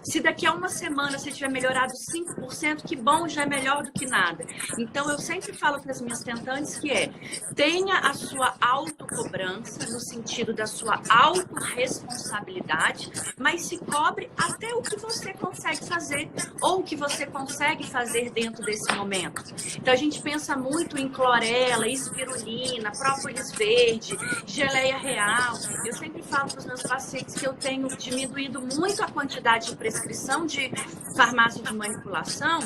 Se daqui a uma semana você tiver melhorado 5%, que bom, já é melhor do que nada. Então, eu sempre falo para as minhas tentantes que tenha a sua autocobrança, no sentido da sua autorresponsabilidade, mas se cobre até o que você consegue fazer, ou o que você consegue fazer dentro desse momento. Então, a gente pensa muito em clorela, espirulina, própolis verde, geleia real. Eu sempre falo para os meus pacientes que eu tenho diminuído muito a quantidade de prescrição de farmácia de manipulação,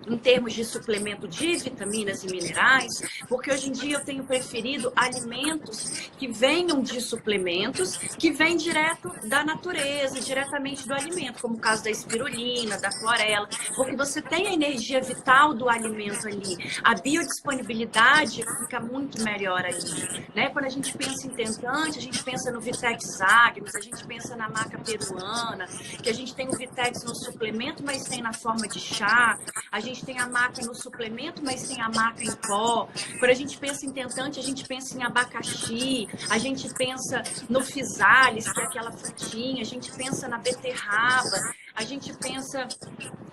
em termos de suplemento de vitaminas e minerais, porque hoje em dia eu tenho preferido alimentos que venham de suplementos, que vêm direto da natureza, diretamente do alimento, como o caso da espirulina, da clorela, porque você tem a energia vital do alimento ali, a biodisponibilidade fica muito melhor ali, né? Quando a gente pensa em tentante, a gente pensa no Vitex Agnes, a gente pensa na maca peruana, que a gente tem o Vitex no suplemento, mas tem na forma de chá, a gente tem a maca no suplemento, mas tem a maca em pó. Quando a gente pensa em tentante, a gente pensa em abacaxi, a gente pensa no physalis, que é aquela frutinha, a gente pensa na beterraba, a gente pensa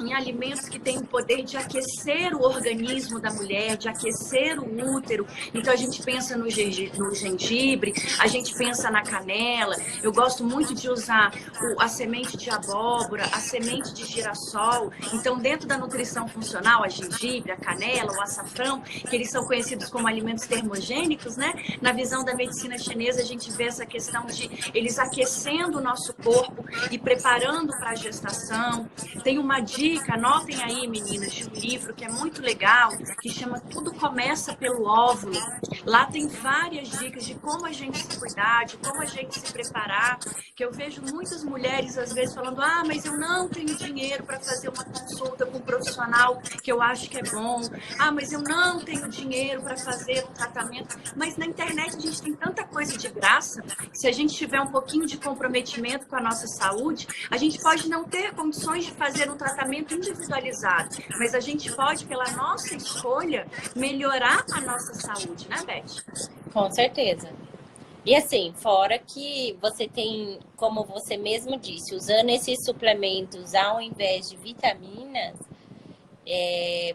em alimentos que têm o poder de aquecer o organismo da mulher, de aquecer o útero. Então a gente pensa no gengibre, a gente pensa na canela. Eu gosto muito de usar a semente de abóbora, a semente de girassol. Então, dentro da nutrição funcional, a gengibre, a canela, o açafrão, que eles são conhecidos como alimentos termogênicos, né? Na visão da medicina chinesa, a gente vê essa questão de eles aquecendo o nosso corpo e preparando para a gestação. Tem uma dica, anotem aí, meninas, de um livro que é muito legal, que chama Tudo Começa pelo Óvulo. Lá tem várias dicas de como a gente se cuidar, de como a gente se preparar, que eu vejo muitas mulheres, às vezes, falando, mas eu não tenho dinheiro para fazer uma consulta com um profissional que eu acho que é bom. Mas eu não tenho dinheiro para fazer um tratamento. Mas na internet a gente tem tanta coisa de graça. Se a gente tiver um pouquinho de comprometimento com a nossa saúde, a gente pode não ter condições de fazer um tratamento individualizado, mas a gente pode, pela nossa escolha, melhorar a nossa saúde, né, Beth? Com certeza. E assim, fora que você tem, como você mesmo disse, usando esses suplementos ao invés de vitaminas,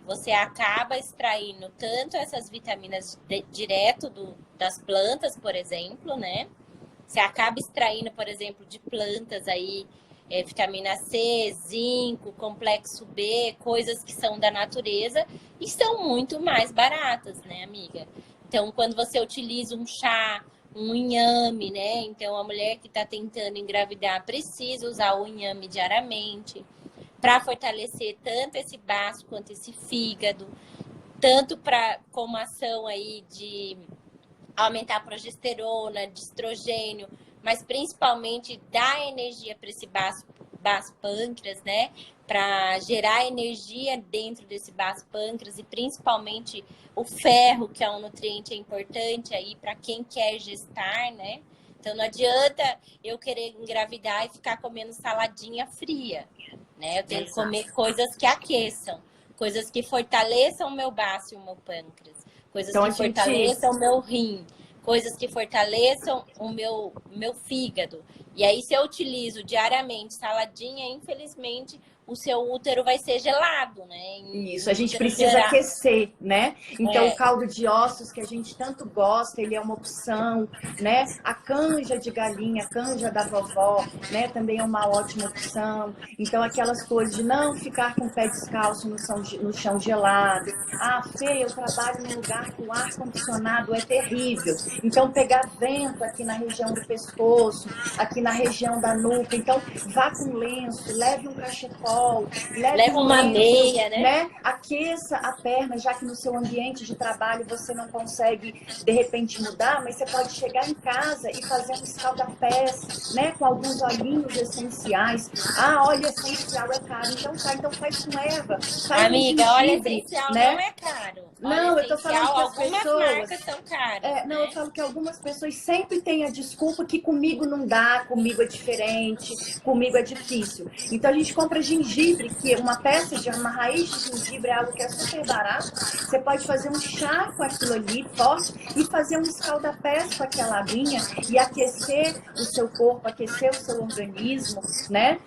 você acaba extraindo tanto essas vitaminas direto das plantas, por exemplo, né? Você acaba extraindo, por exemplo, de plantas aí, vitamina C, zinco, complexo B, coisas que são da natureza e são muito mais baratas, né, amiga? Então, quando você utiliza um chá, um inhame, né? Então, a mulher que está tentando engravidar precisa usar o inhame diariamente para fortalecer tanto esse baço quanto esse fígado, tanto como ação aí de aumentar a progesterona, de estrogênio, mas principalmente dar energia para esse baço pâncreas, né? Para gerar energia dentro desse baço pâncreas e principalmente o ferro, que é um nutriente importante aí para quem quer gestar, né? Então não adianta eu querer engravidar e ficar comendo saladinha fria, né? Eu tenho que comer coisas que aqueçam, coisas que fortaleçam o meu baço e o meu pâncreas, coisas então, que fortaleçam o meu rim, coisas que fortaleçam o meu fígado. E aí, se eu utilizo diariamente saladinha, infelizmente, o seu útero vai ser gelado, né? Isso, a gente precisa aquecer, né? Então, o caldo de ossos que a gente tanto gosta, ele é uma opção, né? A canja de galinha, a canja da vovó, né? Também é uma ótima opção. Então, aquelas coisas de não ficar com o pé descalço no chão gelado. Fê, eu trabalho num lugar com ar-condicionado, é terrível. Então, pegar vento aqui na região do pescoço, aqui na região da nuca. Então, vá com lenço, leve um cachecol, leve uma meia, né? Aqueça a perna, já que no seu ambiente de trabalho você não consegue, de repente, mudar, mas você pode chegar em casa e fazer um escalda-pés, né? Com alguns olhinhos essenciais. Óleo essencial é caro, então faz com erva. Amiga, óleo essencial né? Não é caro. Não, eu tô falando que as pessoas... marcas são caras, Não, eu falo que algumas pessoas sempre têm a desculpa que comigo não dá, comigo é diferente, comigo é difícil. Então a gente compra gengibre, que uma peça de uma raiz de gengibre é algo que é super barato. Você pode fazer um chá com aquilo ali, forte, e fazer um escalda-pés com aquela aguinha e aquecer o seu corpo, aquecer o seu organismo, né?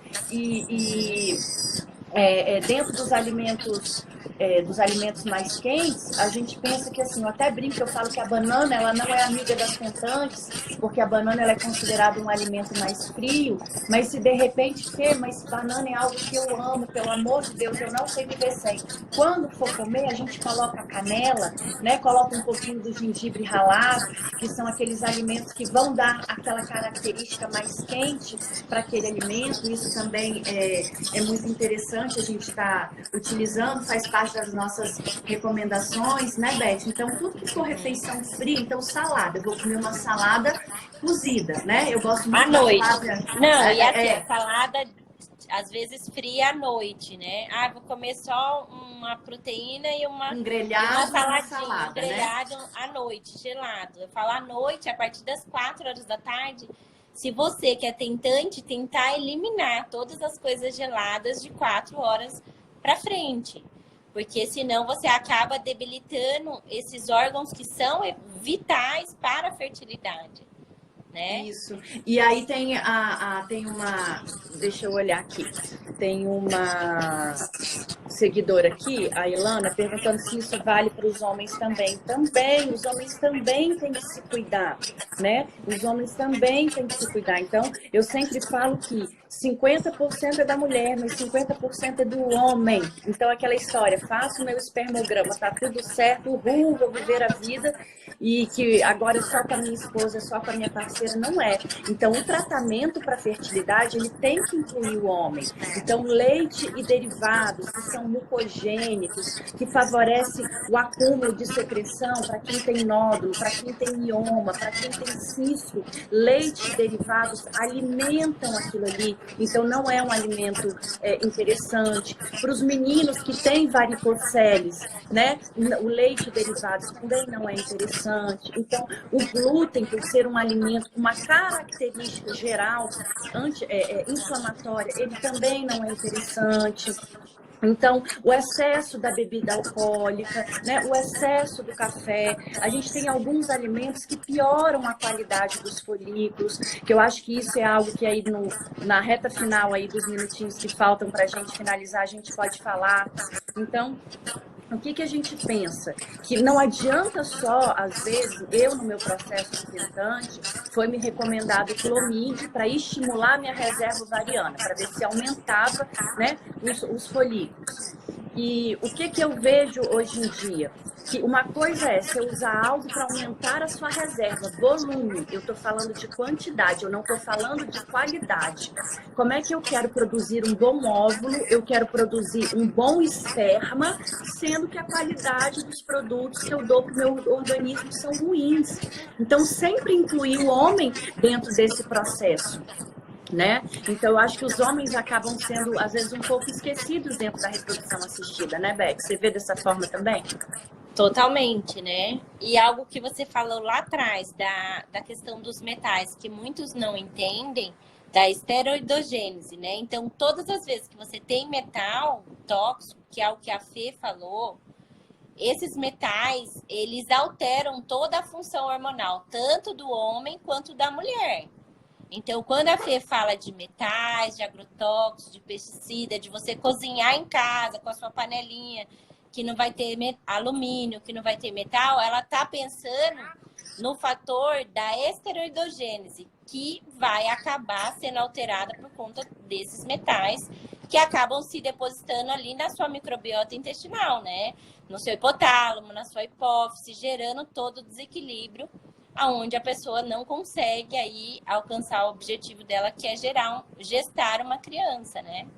Dentro dos alimentos mais quentes, a gente pensa que assim, eu até brinco, eu falo que a banana ela não é amiga das contantes, porque a banana ela é considerada um alimento mais frio, mas se de repente mas banana é algo que eu amo, pelo amor de Deus, eu não sei viver sem. Quando for comer, a gente coloca a canela, né? Coloca um pouquinho do gengibre ralado, que são aqueles alimentos que vão dar aquela característica mais quente para aquele alimento. Isso também é muito interessante, a gente está utilizando, faz parte das nossas recomendações, né, Beth? Então, tudo que for refeição fria, então salada, eu vou comer uma salada cozida, né? Eu gosto muito à noite. Salada. Não, e assim, a salada às vezes fria à noite, né? Vou comer só uma proteína e um grelhado, uma saladinha, salada, um grelhado, né? À noite, gelado. Eu falo à noite, a partir das 4 horas da tarde. Se você que é tentante, tentar eliminar todas as coisas geladas de 4 horas para frente. Porque senão você acaba debilitando esses órgãos que são vitais para a fertilidade. né? Isso. E aí tem uma... Deixa eu olhar aqui. Tem uma seguidora aqui, a Ilana, perguntando se isso vale para os homens também. Também, os homens também têm que se cuidar, né? Os homens também têm que se cuidar. Então, eu sempre falo que 50% é da mulher, mas 50% é do homem. Então, aquela história, faço o meu espermograma, tá tudo certo, vou viver a vida, e que agora é só com a minha esposa, é só com a minha parceira, não é. Então, o tratamento para fertilidade, ele tem que incluir o homem. Então, leite e derivados, que são mucogênicos, que favorecem o acúmulo de secreção para quem tem nódulo, para quem tem mioma, para quem tem cisto, leite e derivados alimentam aquilo ali. Então, não é um alimento interessante. Para os meninos que têm varicoceles, né? O leite e derivados também não é interessante. Então, o glúten, por ser um alimento com uma característica geral inflamatória, ele também não é interessante. Então, o excesso da bebida alcoólica, né, o excesso do café, a gente tem alguns alimentos que pioram a qualidade dos folículos, que eu acho que isso é algo que aí na reta final aí dos minutinhos que faltam para a gente finalizar, a gente pode falar. Então, o que a gente pensa? Que não adianta só, às vezes, eu no meu processo de tentante, foi me recomendado o Clomid para estimular minha reserva ovariana, para ver se aumentava, né, os folículos. E o que eu vejo hoje em dia? Que uma coisa é você usar algo para aumentar a sua reserva, volume. Eu estou falando de quantidade, eu não estou falando de qualidade. Como é que eu quero produzir um bom óvulo? Eu quero produzir um bom esperma, sendo que a qualidade dos produtos que eu dou para o meu organismo são ruins. Então, sempre incluir o homem dentro desse processo, né? Então, eu acho que os homens acabam sendo, às vezes, um pouco esquecidos dentro da reprodução assistida, né, Beck? Você vê dessa forma também? Totalmente, né? E algo que você falou lá atrás, da questão dos metais, que muitos não entendem, da esteroidogênese, né? Então, todas as vezes que você tem metal tóxico, que é o que a Fê falou, esses metais, eles alteram toda a função hormonal, tanto do homem quanto da mulher. Então, quando a Fê fala de metais, de agrotóxicos, de pesticida, de você cozinhar em casa com a sua panelinha, que não vai ter alumínio, que não vai ter metal, ela está pensando no fator da esteroidogênese, que vai acabar sendo alterada por conta desses metais que acabam se depositando ali na sua microbiota intestinal, né? No seu hipotálamo, na sua hipófise, gerando todo o desequilíbrio, aonde a pessoa não consegue aí alcançar o objetivo dela, que é gestar uma criança, né?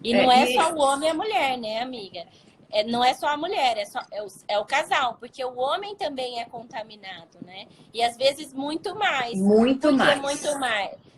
E não é só o homem e a mulher, né, amiga? Não é só a mulher, é o casal, porque o homem também é contaminado, né? E às vezes muito mais. Muito mais.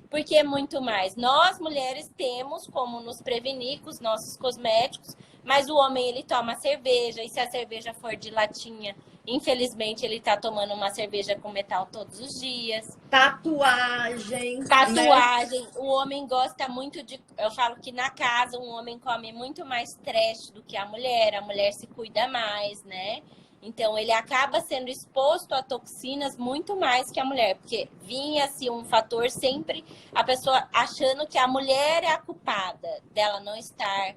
Porque muito mais. Nós, mulheres, temos como nos prevenir com os nossos cosméticos, mas o homem, ele toma cerveja, e se a cerveja for de latinha, infelizmente, ele tá tomando uma cerveja com metal todos os dias. Tatuagem. Né? O homem gosta muito de... Eu falo que na casa, um homem come muito mais trash do que a mulher se cuida mais, né? Então, ele acaba sendo exposto a toxinas muito mais que a mulher, porque vinha-se um fator sempre, a pessoa achando que a mulher é a culpada dela não estar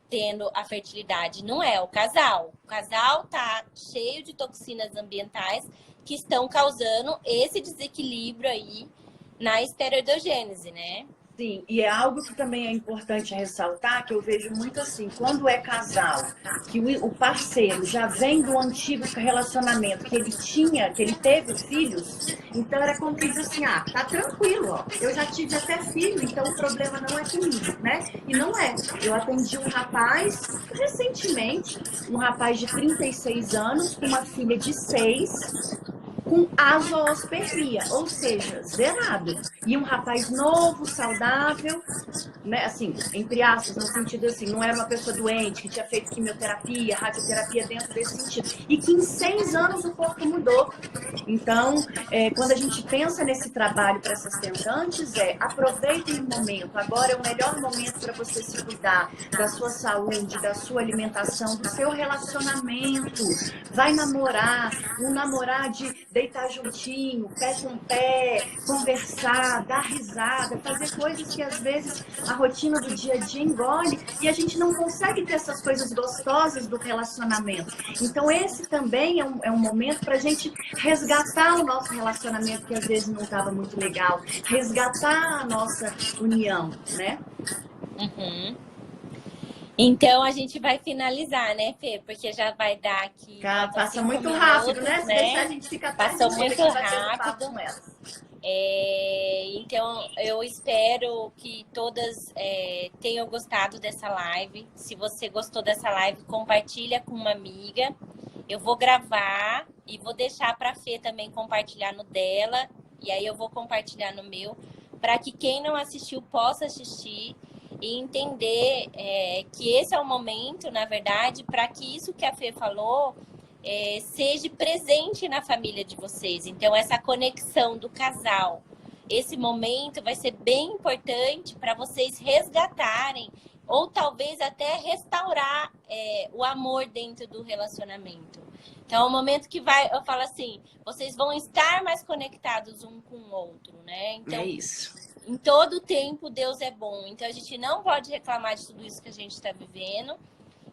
tendo a fertilidade. Não é, o casal. O casal tá cheio de toxinas ambientais que estão causando esse desequilíbrio aí na esteroidogênese, né? Sim, e é algo que também é importante ressaltar, que eu vejo muito assim, quando é casal, que o parceiro já vem do antigo relacionamento, que ele teve filhos, então era como que diz assim, tá tranquilo, ó, eu já tive até filho, então o problema não é comigo, né? E não é. Eu atendi um rapaz, recentemente, um rapaz de 36 anos, com uma filha de 6, com azoospermia, ou seja, zerado. E um rapaz novo, saudável, né, assim, entre aspas, no sentido assim, não era uma pessoa doente, que tinha feito quimioterapia, radioterapia dentro desse sentido. E que em 6 anos o corpo mudou. Então, quando a gente pensa nesse trabalho para essas tentantes, aproveitem o momento. Agora é o melhor momento para você se cuidar da sua saúde, da sua alimentação, do seu relacionamento. Vai namorar, um namorar deitar juntinho, pé com pé, conversar, dar risada, fazer coisas que às vezes a rotina do dia a dia engole e a gente não consegue ter essas coisas gostosas do relacionamento. Então esse também é um momento para a gente resgatar o nosso relacionamento que às vezes não estava muito legal, resgatar a nossa união, né? Uhum. Então a gente vai finalizar, né, Fê? Porque já vai dar aqui. Passa muito minutos, rápido, né? Se deixar a gente fica Passou muito rápido. Com elas. Então eu espero que todas tenham gostado dessa live. Se você gostou dessa live, compartilha com uma amiga. Eu vou gravar e vou deixar para a Fê também compartilhar no dela. E aí eu vou compartilhar no meu, para que quem não assistiu possa assistir e entender que esse é o momento, na verdade, para que isso que a Fê falou seja presente na família de vocês. Então, essa conexão do casal, esse momento vai ser bem importante para vocês resgatarem ou talvez até restaurar o amor dentro do relacionamento. Então, é um momento que eu falo assim, vocês vão estar mais conectados um com o outro, né? Então, é isso. Em todo tempo, Deus é bom. Então, a gente não pode reclamar de tudo isso que a gente está vivendo.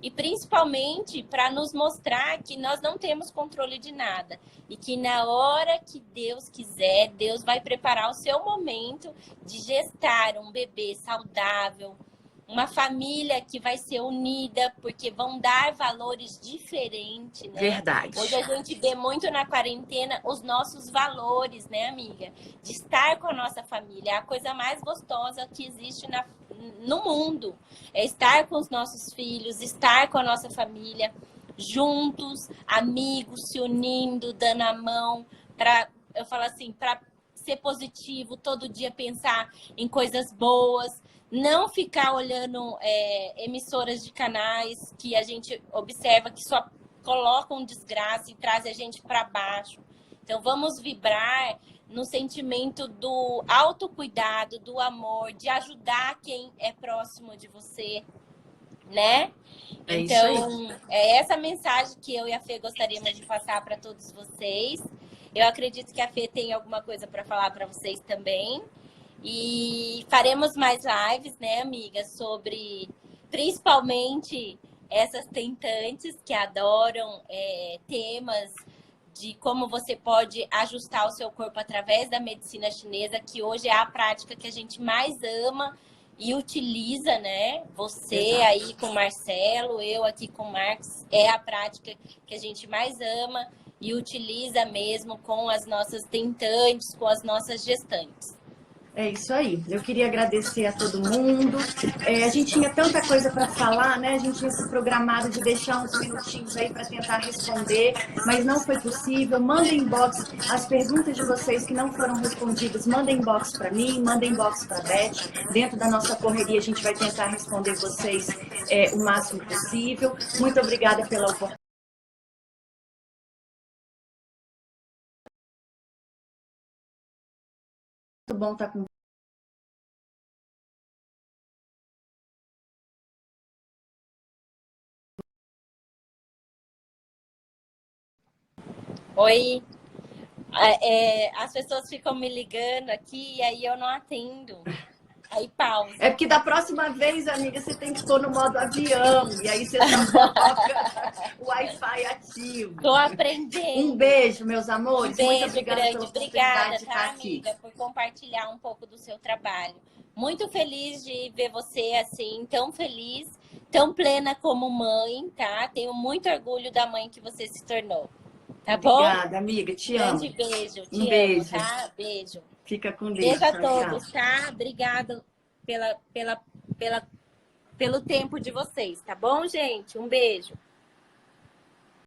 E, principalmente, para nos mostrar que nós não temos controle de nada. E que na hora que Deus quiser, Deus vai preparar o seu momento de gestar um bebê saudável, uma família que vai ser unida, porque vão dar valores diferentes, né? Verdade. Hoje a gente vê muito na quarentena os nossos valores, né, amiga? De estar com a nossa família. É a coisa mais gostosa que existe no mundo. É estar com os nossos filhos, estar com a nossa família, juntos, amigos, se unindo, dando a mão, eu falo assim, para ser positivo, todo dia pensar em coisas boas. Não ficar olhando emissoras de canais que a gente observa que só colocam desgraça e trazem a gente para baixo. Então, vamos vibrar no sentimento do autocuidado, do amor, de ajudar quem é próximo de você, né? Então, é essa mensagem que eu e a Fê gostaríamos de passar para todos vocês. Eu acredito que a Fê tem alguma coisa para falar para vocês também. E faremos mais lives, né, amiga, sobre principalmente essas tentantes que adoram temas de como você pode ajustar o seu corpo através da medicina chinesa, que hoje é a prática que a gente mais ama e utiliza, né? Você aí com o Marcelo, eu aqui com o Marcos, é a prática que a gente mais ama e utiliza mesmo com as nossas tentantes, com as nossas gestantes. É isso aí. Eu queria agradecer a todo mundo. A gente tinha tanta coisa para falar, né? A gente tinha se programado de deixar uns minutinhos aí para tentar responder, mas não foi possível. Mandem inbox as perguntas de vocês que não foram respondidas. Mandem inbox para mim, mandem inbox para a Beth. Dentro da nossa correria, a gente vai tentar responder vocês o máximo possível. Muito obrigada pela oportunidade. Muito bom estar com Oi, as pessoas ficam me ligando aqui e aí eu não atendo. Aí pausa. É porque da próxima vez, amiga, você tem que pôr no modo avião. E aí você só coloca o Wi-Fi ativo. Tô aprendendo. Um beijo, meus amores. Um beijo muito obrigada grande. pela Obrigada, de estar amiga, aqui. por compartilhar um pouco do seu trabalho. Muito feliz de ver você assim, tão feliz, tão plena como mãe, tá? Tenho muito orgulho da mãe que você se tornou. Tá bom? Obrigada, amiga. Te amo. Grande beijo. Te Um amo, beijo. tá? Beijo. Fica com Deus. Beijo a Tchau, todos, tchau. tá? Obrigada pelo tempo de vocês, tá bom, gente? Um beijo.